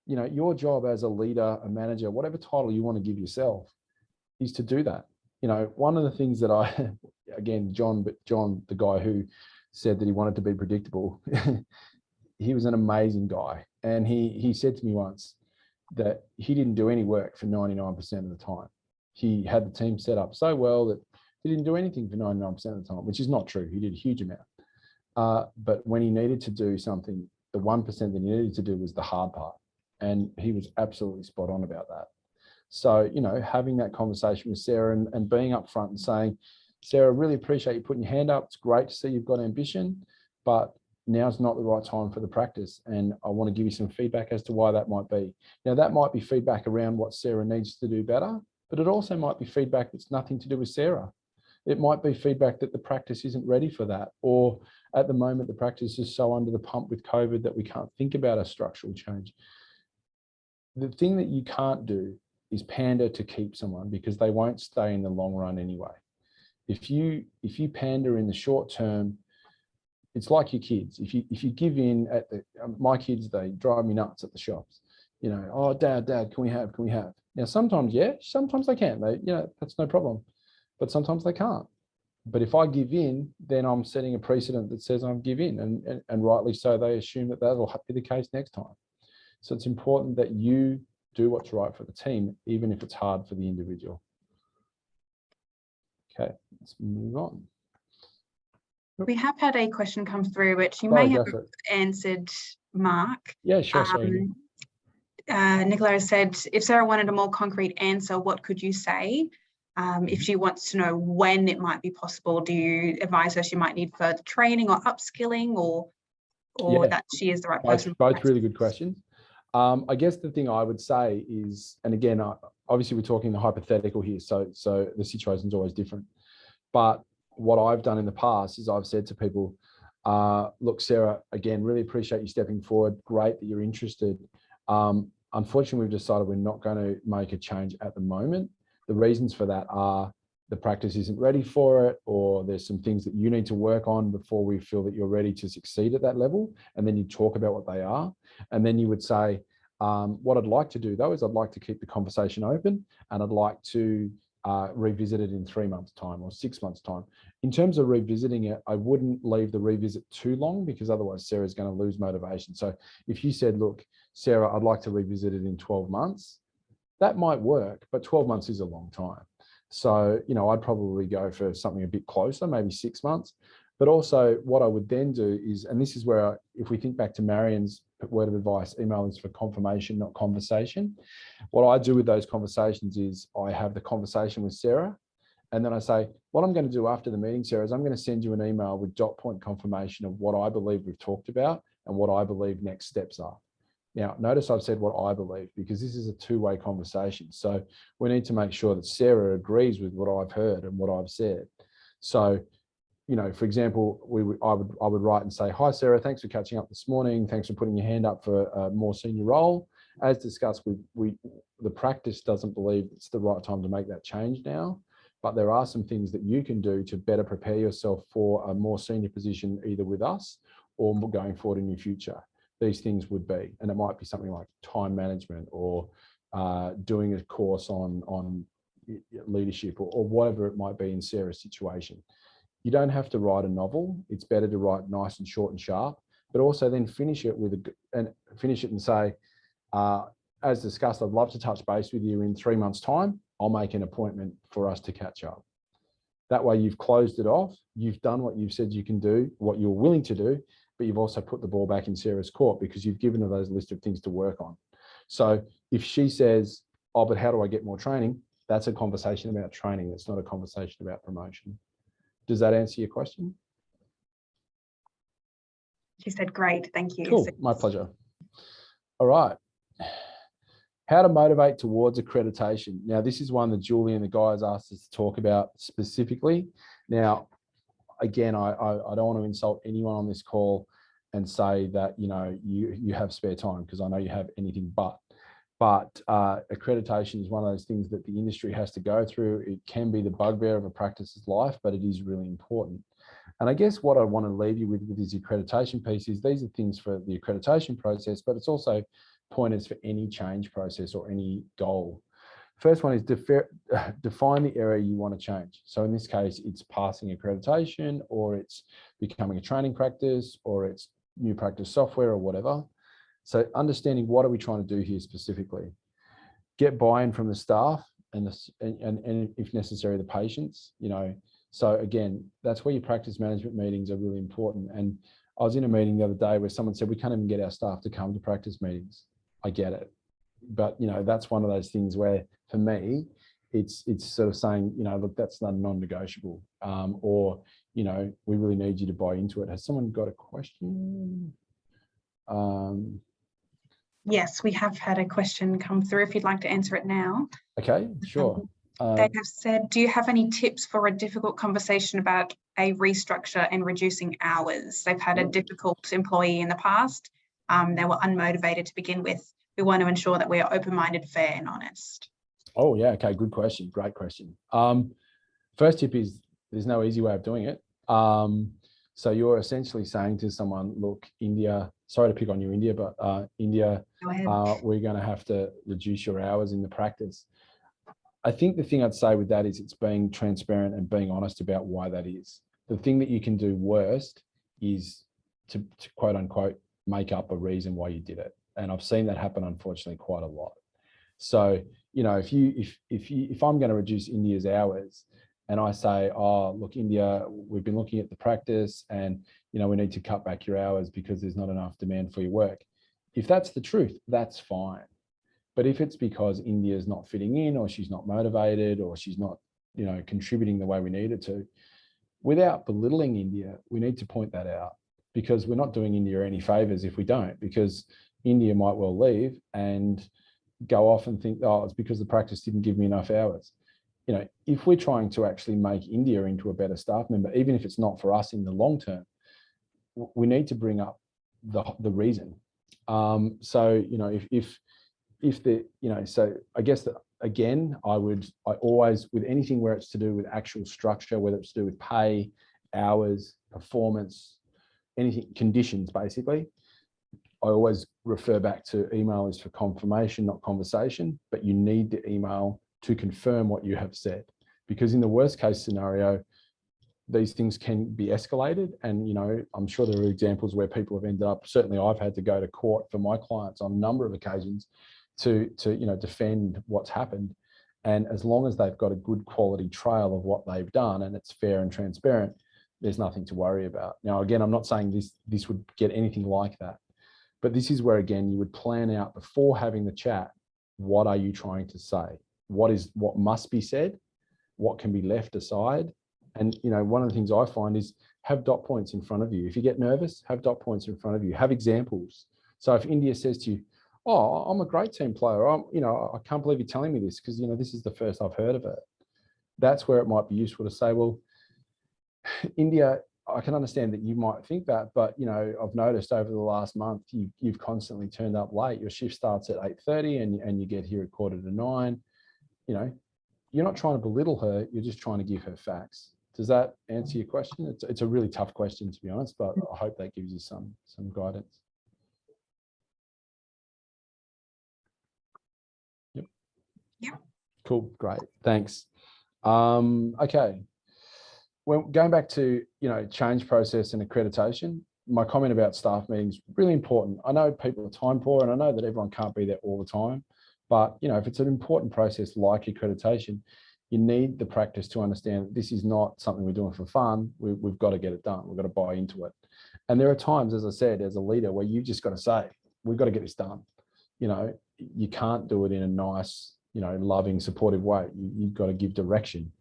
You know, your job as a leader, a manager, whatever title you want to give yourself is to do that. You know, one of the things that I, again, John, the guy who said that he wanted to be predictable, he was an amazing guy. And he said to me once that he didn't do any work for 99% of the time. He had the team set up so well that he didn't do anything for 99% of the time, which is not true. He did a huge amount. But when he needed to do something, the 1% that he needed to do was the hard part. And he was absolutely spot on about that. So, you know, having that conversation with Sarah and being upfront and saying, Sarah, really appreciate you putting your hand up. It's great to see you've got ambition, but now's not the right time for the practice. And I want to give you some feedback as to why that might be. Now, that might be feedback around what Sarah needs to do better, but it also might be feedback that's nothing to do with Sarah. It might be feedback that the practice isn't ready for that, or at the moment, the practice is so under the pump with COVID that we can't think about a structural change. The thing that you can't do is pander to keep someone, because they won't stay in the long run anyway. If you pander in the short term, it's like your kids. If you give in at the, my kids, they drive me nuts at the shops. You know, oh, dad, can we have? Now, sometimes, yeah, sometimes they can. They, you know, that's no problem. But sometimes they can't. But if I give in, then I'm setting a precedent that says I'm give in, and rightly so, they assume that that'll be the case next time. So it's important that you do what's right for the team, even if it's hard for the individual. Okay, let's move on. We have had a question come through, which you may have answered, Mark. Yeah, sure. Sorry. Nicola said, if Sarah wanted a more concrete answer, what could you say? If she wants to know when it might be possible, do you advise her she might need further training or upskilling, or yeah, that she is the right person? Both really good questions. I guess the thing I would say is, and again, obviously we're talking the hypothetical here, so the situation is always different. But what I've done in the past is I've said to people, look, Sarah, again, really appreciate you stepping forward. Great that you're interested. Unfortunately, we've decided we're not going to make a change at the moment. The reasons for that are the practice isn't ready for it, or there's some things that you need to work on before we feel that you're ready to succeed at that level. And then you talk about what they are. And then you would say, what I'd like to do though, is I'd like to keep the conversation open, and I'd like to revisit it in 3 months' time or 6 months' time. In terms of revisiting it, I wouldn't leave the revisit too long, because otherwise Sarah's going to lose motivation. So if you said, look, Sarah, I'd like to revisit it in 12 months, that might work, but 12 months is a long time. So, you know, I'd probably go for something a bit closer, maybe 6 months. But also what I would then do is, and this is where, if we think back to Marion's word of advice, email is for confirmation, not conversation. What I do with those conversations is I have the conversation with Sarah, and then I say, what I'm going to do after the meeting, Sarah, is I'm going to send you an email with dot point confirmation of what I believe we've talked about and what I believe next steps are. Now, notice I've said what I believe, because this is a two-way conversation. So we need to make sure that Sarah agrees with what I've heard and what I've said. So, you know, for example, I would write and say, hi, Sarah, thanks for catching up this morning. Thanks for putting your hand up for a more senior role. As discussed, the practice doesn't believe it's the right time to make that change now, but there are some things that you can do to better prepare yourself for a more senior position, either with us or going forward in your future. These things would be, and it might be something like time management, or doing a course on leadership, or whatever it might be in Sarah's situation. You don't have to write a novel. It's better to write nice and short and sharp, but also then finish it and say, as discussed, I'd love to touch base with you in 3 months' time. I'll make an appointment for us to catch up. That way you've closed it off. You've done what you've said you can do, what you're willing to do, but you've also put the ball back in Sarah's court, because you've given her those list of things to work on. So if she says, oh, but how do I get more training? That's a conversation about training. It's not a conversation about promotion. Does that answer your question? She said, great, thank you. Cool, my pleasure. All right. How to motivate towards accreditation. Now, this is one that Julie and the guys asked us to talk about specifically. Now, again, I don't want to insult anyone on this call and say that, you know, you have spare time, because I know you have anything but accreditation is one of those things that the industry has to go through. It can be the bugbear of a practice's life, but it is really important. And I guess what I want to leave you with this accreditation piece is these are things for the accreditation process, but it's also pointers for any change process or any goal. First one is define the area you want to change. So in this case, it's passing accreditation, or it's becoming a training practice, or it's new practice software, or whatever. So understanding what are we trying to do here specifically. Get buy-in from the staff and if necessary, the patients, you know. So again, that's where your practice management meetings are really important. And I was in a meeting the other day where someone said, we can't even get our staff to come to practice meetings. I get it. But, you know, that's one of those things where, for me, it's sort of saying, you know, look, that's not non-negotiable, or, you know, we really need you to buy into it. Has someone got a question? Yes, we have had a question come through, if you'd like to answer it now. Okay, sure. They have said, do you have any tips for a difficult conversation about a restructure and reducing hours? They've had a difficult employee in the past. They were unmotivated to begin with. We want to ensure that we are open-minded, fair and honest. Oh yeah, okay, good question, great question. First tip is there's no easy way of doing it. So you're essentially saying to someone, look, India, sorry to pick on you, India, but India, we're going to have to reduce your hours in the practice. I think the thing I'd say with that is it's being transparent and being honest about why that is. The thing that you can do worst is to quote unquote, make up a reason why you did it. And I've seen that happen, unfortunately, quite a lot. So, you know, if I'm going to reduce India's hours and I say, oh, look, India, we've been looking at the practice and, you know, we need to cut back your hours because there's not enough demand for your work. If that's the truth, that's fine. But if it's because India is not fitting in, or she's not motivated, or she's not, you know, contributing the way we need it to, without belittling India, we need to point that out, because we're not doing India any favors if we don't, because India might well leave and go off and think, oh, it's because the practice didn't give me enough hours. You know, if we're trying to actually make India into a better staff member, even if it's not for us in the long term, we need to bring up the reason. So, you know, if the, you know, so I guess that again, I always, with anything where it's to do with actual structure, whether it's to do with pay, hours, performance, anything, conditions, basically, I always refer back to email is for confirmation, not conversation, but you need the email to confirm what you have said, because in the worst case scenario, these things can be escalated. And, you know, I'm sure there are examples where people have ended up, certainly I've had to go to court for my clients on a number of occasions to you know, defend what's happened. And as long as they've got a good quality trail of what they've done and it's fair and transparent, there's nothing to worry about. Now, again, I'm not saying this would get anything like that, but this is where, again, you would plan out before having the chat, what are you trying to say? What must be said? What can be left aside? And, you know, one of the things I find is have dot points in front of you. If you get nervous, have dot points in front of you, have examples. So if India says to you, oh, I'm a great team player, you know, I can't believe you're telling me this, because, you know, this is the first I've heard of it. That's where it might be useful to say, well, India, I can understand that you might think that, but, you know, I've noticed over the last month, you've constantly turned up late. Your shift starts at 8:30 and you get here at 8:45. You know, you're not trying to belittle her, you're just trying to give her facts. Does that answer your question? It's a really tough question, to be honest, but I hope that gives you some guidance. Yep. Cool, great, thanks. Okay, well, going back to, you know, change process and accreditation, my comment about staff meetings, really important. I know people are time poor and I know that everyone can't be there all the time, but, you know, if it's an important process like accreditation, you need the practice to understand that this is not something we're doing for fun. We've got to get it done. We've got to buy into it. And there are times, as I said, as a leader, where you've just got to say, we've got to get this done. You know, you can't do it in a nice, you know, loving, supportive way. You've got to give direction.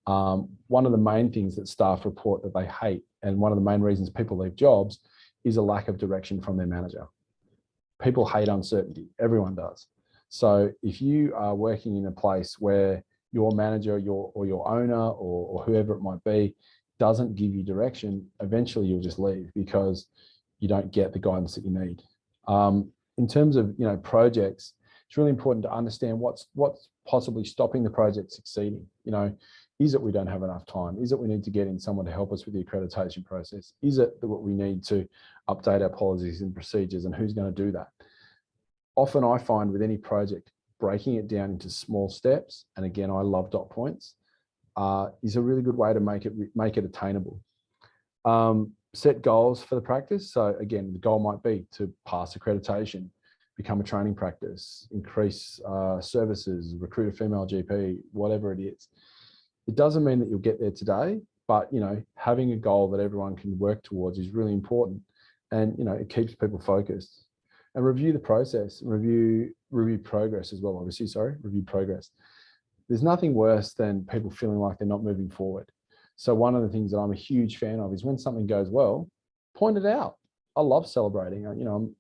One of the main things that staff report that they hate, and one of the main reasons people leave jobs, is a lack of direction from their manager. People hate uncertainty. Everyone does. So if you are working in a place where your manager or your owner or whoever it might be doesn't give you direction, eventually you'll just leave because you don't get the guidance that you need. In terms of projects, it's really important to understand what's possibly stopping the project succeeding. Is it we don't have enough time? Is it we need to get in someone to help us with the accreditation process? Is it that we need to update our policies and procedures, and who's going to do that? Often I find with any project, breaking it down into small steps, and again, I love dot points, is a really good way to make it attainable. Set goals for the practice. So again, the goal might be to pass accreditation, become a training practice, increase services, recruit a female GP, whatever it is. It doesn't mean that you'll get there today, but having a goal that everyone can work towards is really important, and it keeps people focused. And review the process, review progress as well. Obviously, review progress. There's nothing worse than people feeling like they're not moving forward. So one of the things that I'm a huge fan of is when something goes well, point it out. I love celebrating.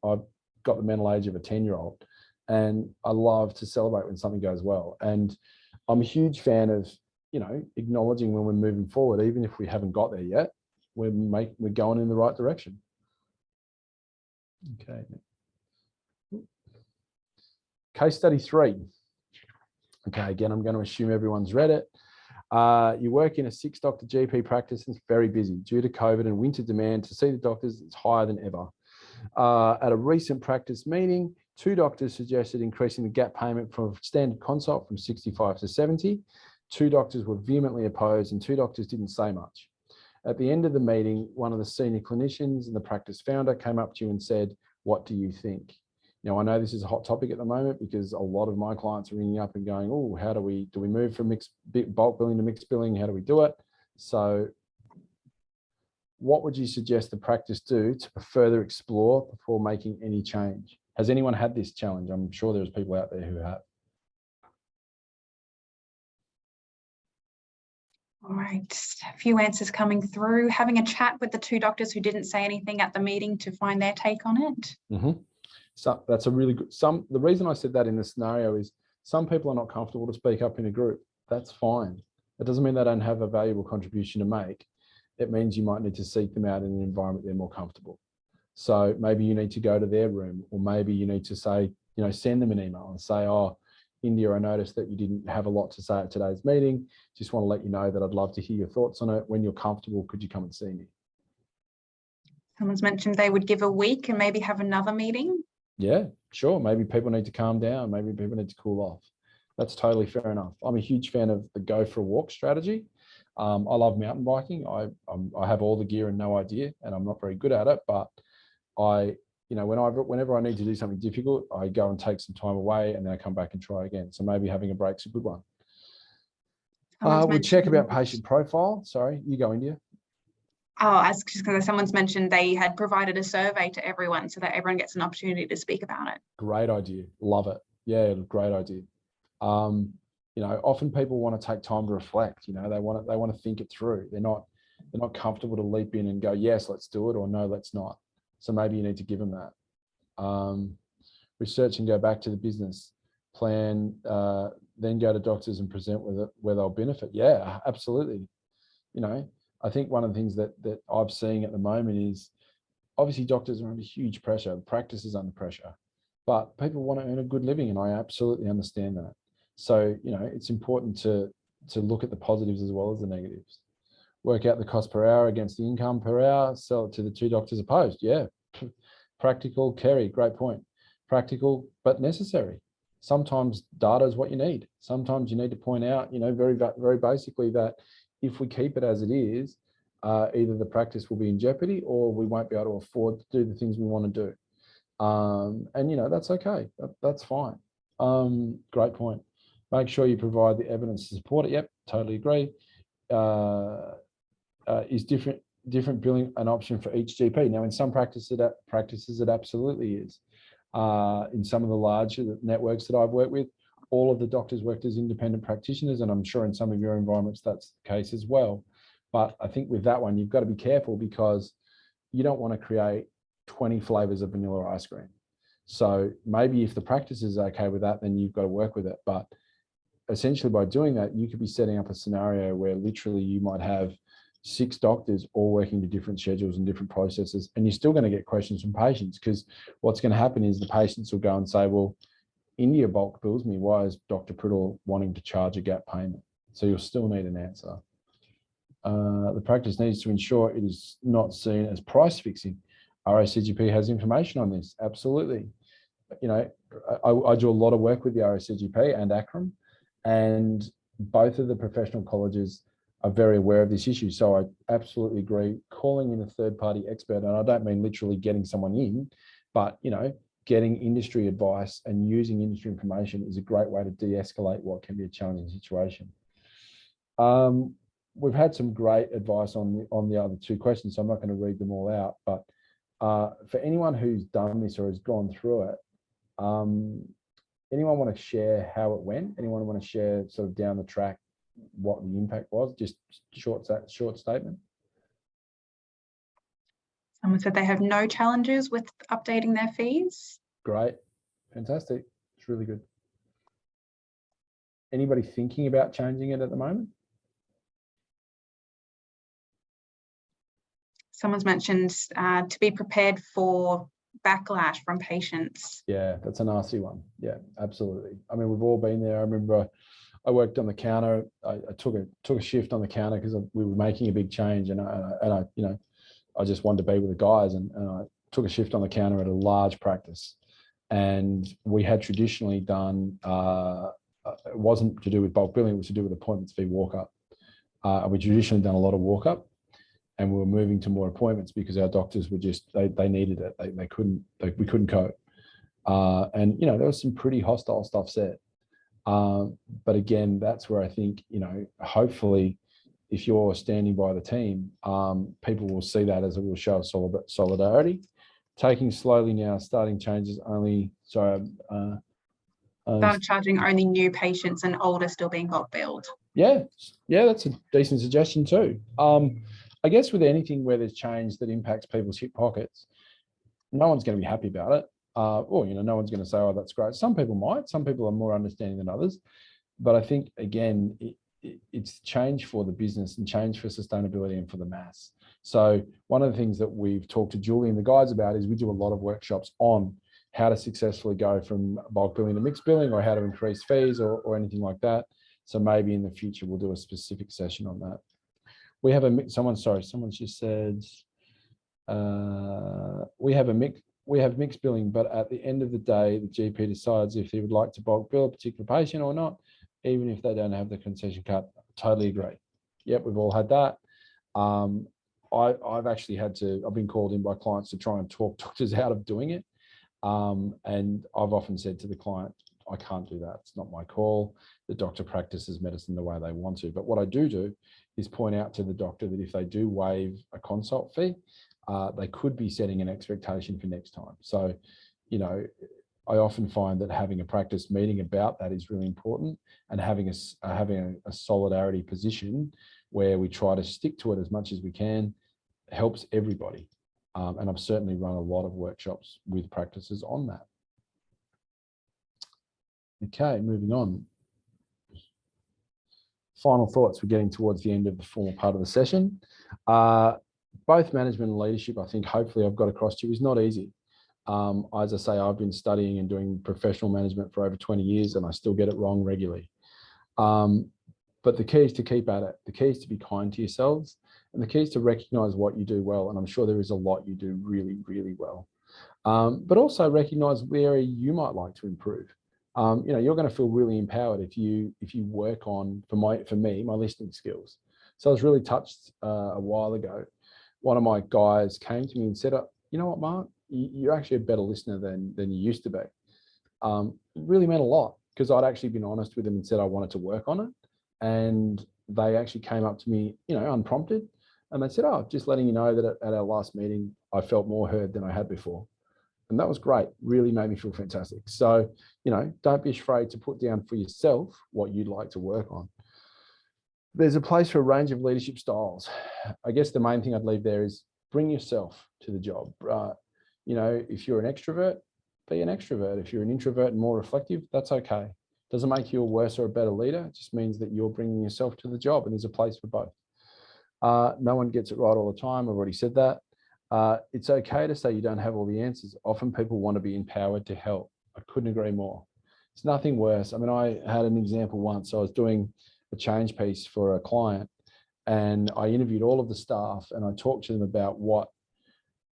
I've got the mental age of a 10-year-old, and I love to celebrate when something goes well. And I'm a huge fan of acknowledging when we're moving forward, even if we haven't got there yet. We're going in the right direction. Okay. Case study 3. Okay, again, I'm going to assume everyone's read it. You work in a 6-doctor GP practice and it's very busy. Due to COVID and winter demand to see the doctors, it's higher than ever. At a recent practice meeting, 2 doctors suggested increasing the gap payment from standard consult from 65 to 70. 2 doctors were vehemently opposed and 2 doctors didn't say much. At the end of the meeting, one of the senior clinicians and the practice founder came up to you and said, "What do you think?" Now, I know this is a hot topic at the moment because a lot of my clients are ringing up and going, "Oh, how do we move from bulk billing to mixed billing? How do we do it?" So what would you suggest the practice do to further explore before making any change? Has anyone had this challenge? I'm sure there's people out there who have. All right, a few answers coming through. Having a chat with the 2 doctors who didn't say anything at the meeting to find their take on it. Mm-hmm. So that's a really good, the reason I said that in this scenario is some people are not comfortable to speak up in a group. That's fine. That doesn't mean they don't have a valuable contribution to make. It means you might need to seek them out in an environment they're more comfortable. So maybe you need to go to their room, or maybe you need to say, send them an email and say, "Oh, India, I noticed that you didn't have a lot to say at today's meeting. Just want to let you know that I'd love to hear your thoughts on it. When you're comfortable, could you come and see me?" Someone's mentioned they would give a week and maybe have another meeting. Yeah, sure. Maybe people need to calm down. Maybe people need to cool off. That's totally fair enough. I'm a huge fan of the go for a walk strategy. I love mountain biking. I have all the gear and no idea, and I'm not very good at it, but whenever I need to do something difficult, I go and take some time away and then I come back and try again. So maybe having a break's a good one. We'll check about patient profile. Sorry, you go, India. Oh, as because someone's mentioned they had provided a survey to everyone so that everyone gets an opportunity to speak about it. Great idea. Love it. Yeah, great idea. Often people want to take time to reflect. They want to think it through. They're not comfortable to leap in and go, "Yes, let's do it," or "No, let's not." So maybe you need to give them that. Research and go back to the business plan, then go to doctors and present with it where they'll benefit. Yeah, absolutely. I think one of the things that I'm seeing at the moment is obviously doctors are under huge pressure. The practice is under pressure, but people want to earn a good living, and I absolutely understand that. So, it's important to look at the positives as well as the negatives. Work out the cost per hour against the income per hour, sell it to the 2 doctors opposed. Yeah, practical, Kerry, great point. Practical, but necessary. Sometimes data is what you need. Sometimes you need to point out, very, very basically that if we keep it as it is, either the practice will be in jeopardy or we won't be able to afford to do the things we want to do. And that's okay. That's fine. Great point. Make sure you provide the evidence to support it. Yep, totally agree. Is different billing an option for each GP? Now, in some practices, it absolutely is. In some of the larger networks that I've worked with, all of the doctors worked as independent practitioners, and I'm sure in some of your environments that's the case as well. But I think with that one, you've got to be careful because you don't want to create 20 flavors of vanilla ice cream. So maybe if the practice is okay with that, then you've got to work with it. But essentially by doing that, you could be setting up a scenario where literally you might have 6 doctors all working to different schedules and different processes, and you're still going to get questions from patients, because what's going to happen is the patients will go and say, well, India bulk bills me. Why is Dr. Priddle wanting to charge a gap payment? So you'll still need an answer. The practice needs to ensure it is not seen as price fixing. RACGP has information on this. Absolutely. You know, I do a lot of work with the RACGP and ACRM, and both of the professional colleges are very aware of this issue. So I absolutely agree. Calling in a third-party expert, and I don't mean literally getting someone in, but, you know, getting industry advice and using industry information is a great way to de-escalate what can be a challenging situation. We've had some great advice on the other 2 questions, so I'm not going to read them all out. But for anyone who's done this or has gone through it, anyone want to share how it went? Anyone want to share sort of down the track what the impact was? Just short statement. Someone said they have no challenges with updating their fees. Great, fantastic. It's really good. Anybody thinking about changing it at the moment? Someone's mentioned to be prepared for backlash from patients. Yeah, that's a nasty one. Yeah, absolutely. I mean, we've all been there. I remember I worked on the counter. I took a shift on the counter because we were making a big change, and I you know, I just wanted to be with the guys, and I took a shift on the counter at a large practice, and we had traditionally done. It wasn't to do with bulk billing; it was to do with appointments fee walk up. We traditionally done a lot of walk up, and we were moving to more appointments because our doctors were just they needed it. We couldn't cope, and you know, there was some pretty hostile stuff said. But again, that's where I think, you know, hopefully, if you're standing by the team, people will see that as a real show of solidarity. Taking slowly now, starting changes only. Sorry. Start charging only new patients and older still being bulk billed. Yeah, that's a decent suggestion too. I guess with anything where there's change that impacts people's hip pockets, no one's going to be happy about it. Or, you know, no one's going to say, oh, that's great. Some people might. Some people are more understanding than others. But I think, again, it's change for the business and change for sustainability and for the mass. So one of the things that we've talked to Julie and the guys about is we do a lot of workshops on how to successfully go from bulk billing to mixed billing, or how to increase fees, or anything like that. So maybe in the future, we'll do a specific session on that. We have someone just said, we have mixed billing, but at the end of the day, the GP decides if he would like to bulk bill a particular patient or not, even if they don't have the concession card. Totally agree. Yep, we've all had that. I've actually I've been called in by clients to try and talk doctors out of doing it. And I've often said to the client, I can't do that. It's not my call. The doctor practices medicine the way they want to. But what I do is point out to the doctor that if they do waive a consult fee, they could be setting an expectation for next time. So, you know, I often find that having a practice meeting about that is really important, and having a solidarity position where we try to stick to it as much as we can helps everybody. And I've certainly run a lot of workshops with practices on that. Okay, moving on. Final thoughts. We're getting towards the end of the formal part of the session. Both management and leadership, I think, hopefully I've got across to you, is not easy. As I say, I've been studying and doing professional management for over 20 years, and I still get it wrong regularly. But the key is to keep at it. The key is to be kind to yourselves, and the key is to recognize what you do well. And I'm sure there is a lot you do really, really well. But also recognize where you might like to improve. You know, you're going to feel really empowered if you work on, for me, my listening skills. So I was really touched a while ago. One of my guys came to me and said, you know what, Mark, you're actually a better listener than you used to be. It really meant a lot, because I'd actually been honest with them and said I wanted to work on it. And they actually came up to me, you know, unprompted. And they said, oh, just letting you know that at our last meeting, I felt more heard than I had before. And that was great, really made me feel fantastic. So, you know, don't be afraid to put down for yourself what you'd like to work on. There's a place for a range of leadership styles. I guess the main thing I'd leave there is bring yourself to the job. You know, if you're an extrovert, be an extrovert. If you're an introvert and more reflective, that's okay. Doesn't make you a worse or a better leader. It just means that you're bringing yourself to the job, and there's a place for both. No one gets it right all the time. I've already said that. It's okay to say you don't have all the answers. Often people want to be empowered to help. I couldn't agree more. It's nothing worse. I mean, I had an example once. I was doing a change piece for a client, and I interviewed all of the staff, and I talked to them about what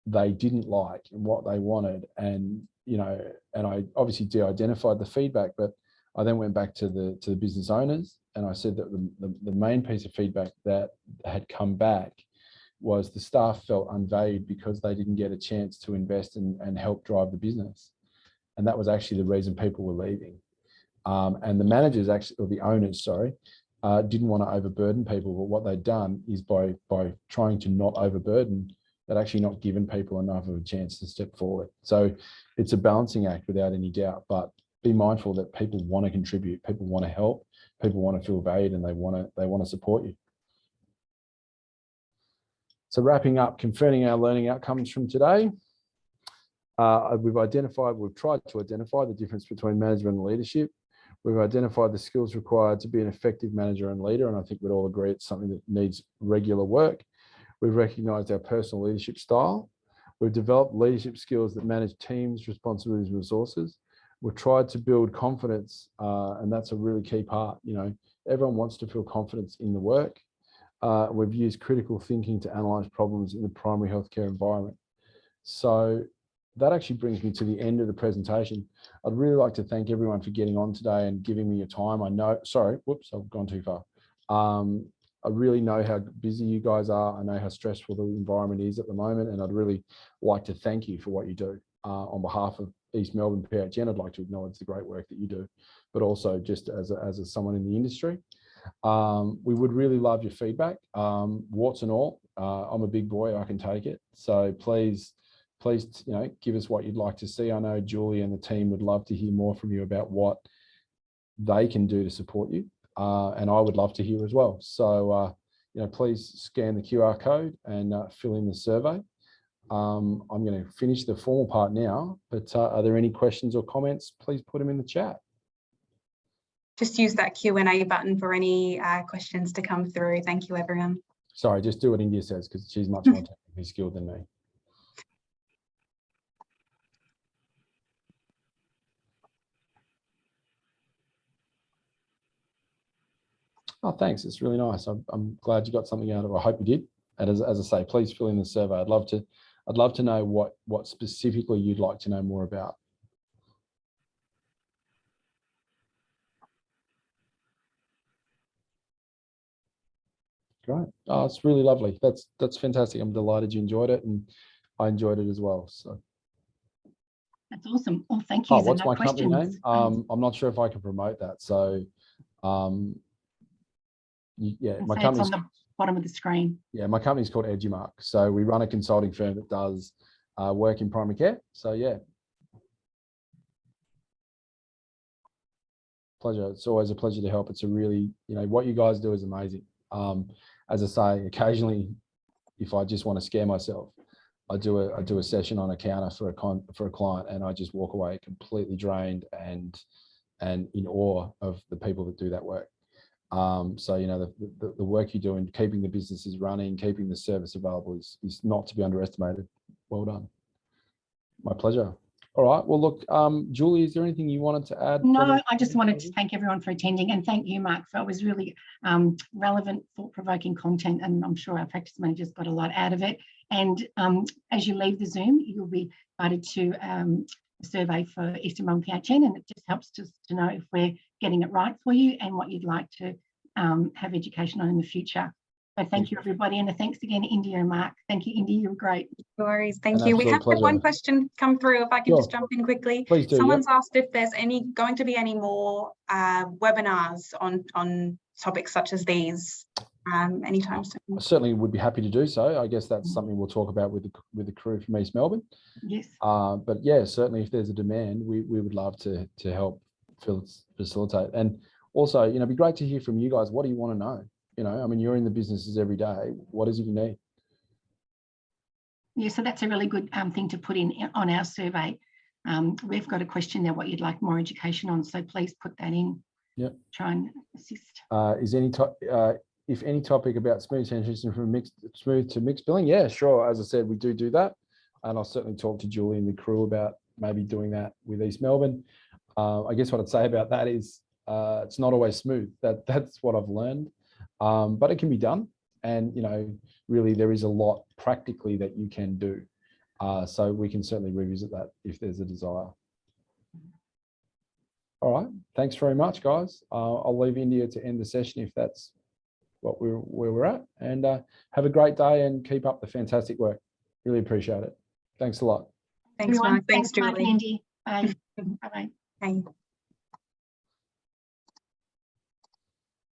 they didn't like and what they wanted. And, you know, and I obviously de-identified the feedback, but I then went back to the business owners, and I said that the main piece of feedback that had come back was the staff felt unvalued because they didn't get a chance to invest and help drive the business. And that was actually the reason people were leaving. And the managers actually, or the owners, sorry, didn't want to overburden people. But what they'd done is by trying to not overburden, they'd actually not given people enough of a chance to step forward. So it's a balancing act without any doubt, but be mindful that people want to contribute, people want to help, people want to feel valued, and they want to support you. So wrapping up, confirming our learning outcomes from today. We've tried to identify the difference between management and leadership. We've identified the skills required to be an effective manager and leader, and I think we'd all agree it's something that needs regular work. We've recognised our personal leadership style. We've developed leadership skills that manage teams, responsibilities, and resources. We've tried to build confidence, and that's a really key part. You know, everyone wants to feel confidence in the work. We've used critical thinking to analyse problems in the primary healthcare environment. So that actually brings me to the end of the presentation. I'd really like to thank everyone for getting on today and giving me your time. I know, sorry, whoops, I've gone too far. I really know how busy you guys are. I know how stressful the environment is at the moment, and I'd really like to thank you for what you do. On behalf of East Melbourne PHN, I'd like to acknowledge the great work that you do, but also just as someone in the industry. We would really love your feedback, warts and all. I'm a big boy, I can take it. So please, you know, give us what you'd like to see. I know Julie and the team would love to hear more from you about what they can do to support you. And I would love to hear as well. So, you know, please scan the QR code and fill in the survey. I'm going to finish the formal part now, but are there any questions or comments? Please put them in the chat. Just use that Q&A button for any questions to come through. Thank you, everyone. Sorry, just do what India says, because she's much more technically skilled than me. Oh, thanks. It's really nice. I'm glad you got something out of it. I hope you did. And as I say, please fill in the survey. I'd love to know what specifically you'd like to know more about. Great. Oh, it's really lovely. That's fantastic. I'm delighted you enjoyed it, and I enjoyed it as well. So that's awesome. Well, thank you. Oh, what's my company name? I'm not sure if I can promote that. So yeah, my company's on the bottom of the screen. Yeah, my company's called Edgemark. So we run a consulting firm that does work in primary care. So yeah, pleasure. It's always a pleasure to help. It's a really, you know, what you guys do is amazing. As I say, occasionally, if I just want to scare myself, I do a session on a counter for a client, and I just walk away completely drained and in awe of the people that do that work. So, you know, the work you do in keeping the businesses running, keeping the service available is not to be underestimated. Well done. My pleasure. All right. Well, look, Julie, is there anything you wanted to add? No, I just wanted to thank everyone for attending, and thank you, Mark, for it was really relevant, thought-provoking content, and I'm sure our practice managers got a lot out of it. And as you leave the Zoom, you'll be invited to a survey for East Melbourne PHN, and it just helps us to know if we're getting it right for you and what you'd like to have education on in the future. So thank you, everybody, and thanks again, India and Mark. Thank you, India, you were great. No worries, thank you. We have had one question come through, if I can just jump in quickly. Please do. Someone's asked if there's going to be any more webinars on topics such as these. anytime soon. I certainly would be happy to do so. I guess that's something we'll talk about with the crew from East Melbourne. Yes. But yeah, certainly if there's a demand, we would love to help facilitate. And also, you know, it'd be great to hear from you guys. What do you want to know? You know, I mean, you're in the businesses every day. What is it you need? Yeah, so that's a really good thing to put in on our survey. We've got a question there, what you'd like more education on. So please put that in. Yep. Try and assist. If any topic about smooth transition from smooth to mixed billing, yeah, sure. As I said, we do that. And I'll certainly talk to Julie and the crew about maybe doing that with East Melbourne. I guess what I'd say about that is it's not always smooth. That's what I've learned. But it can be done. And, you know, really there is a lot practically that you can do. So we can certainly revisit that if there's a desire. All right. Thanks very much, guys. I'll leave India to end the session if that's where we're at. And have a great day and keep up the fantastic work. Really appreciate it. Thanks a lot. Thanks, Mark. Thanks, Mark and Julie. Andy. Bye. Bye-bye. Bye.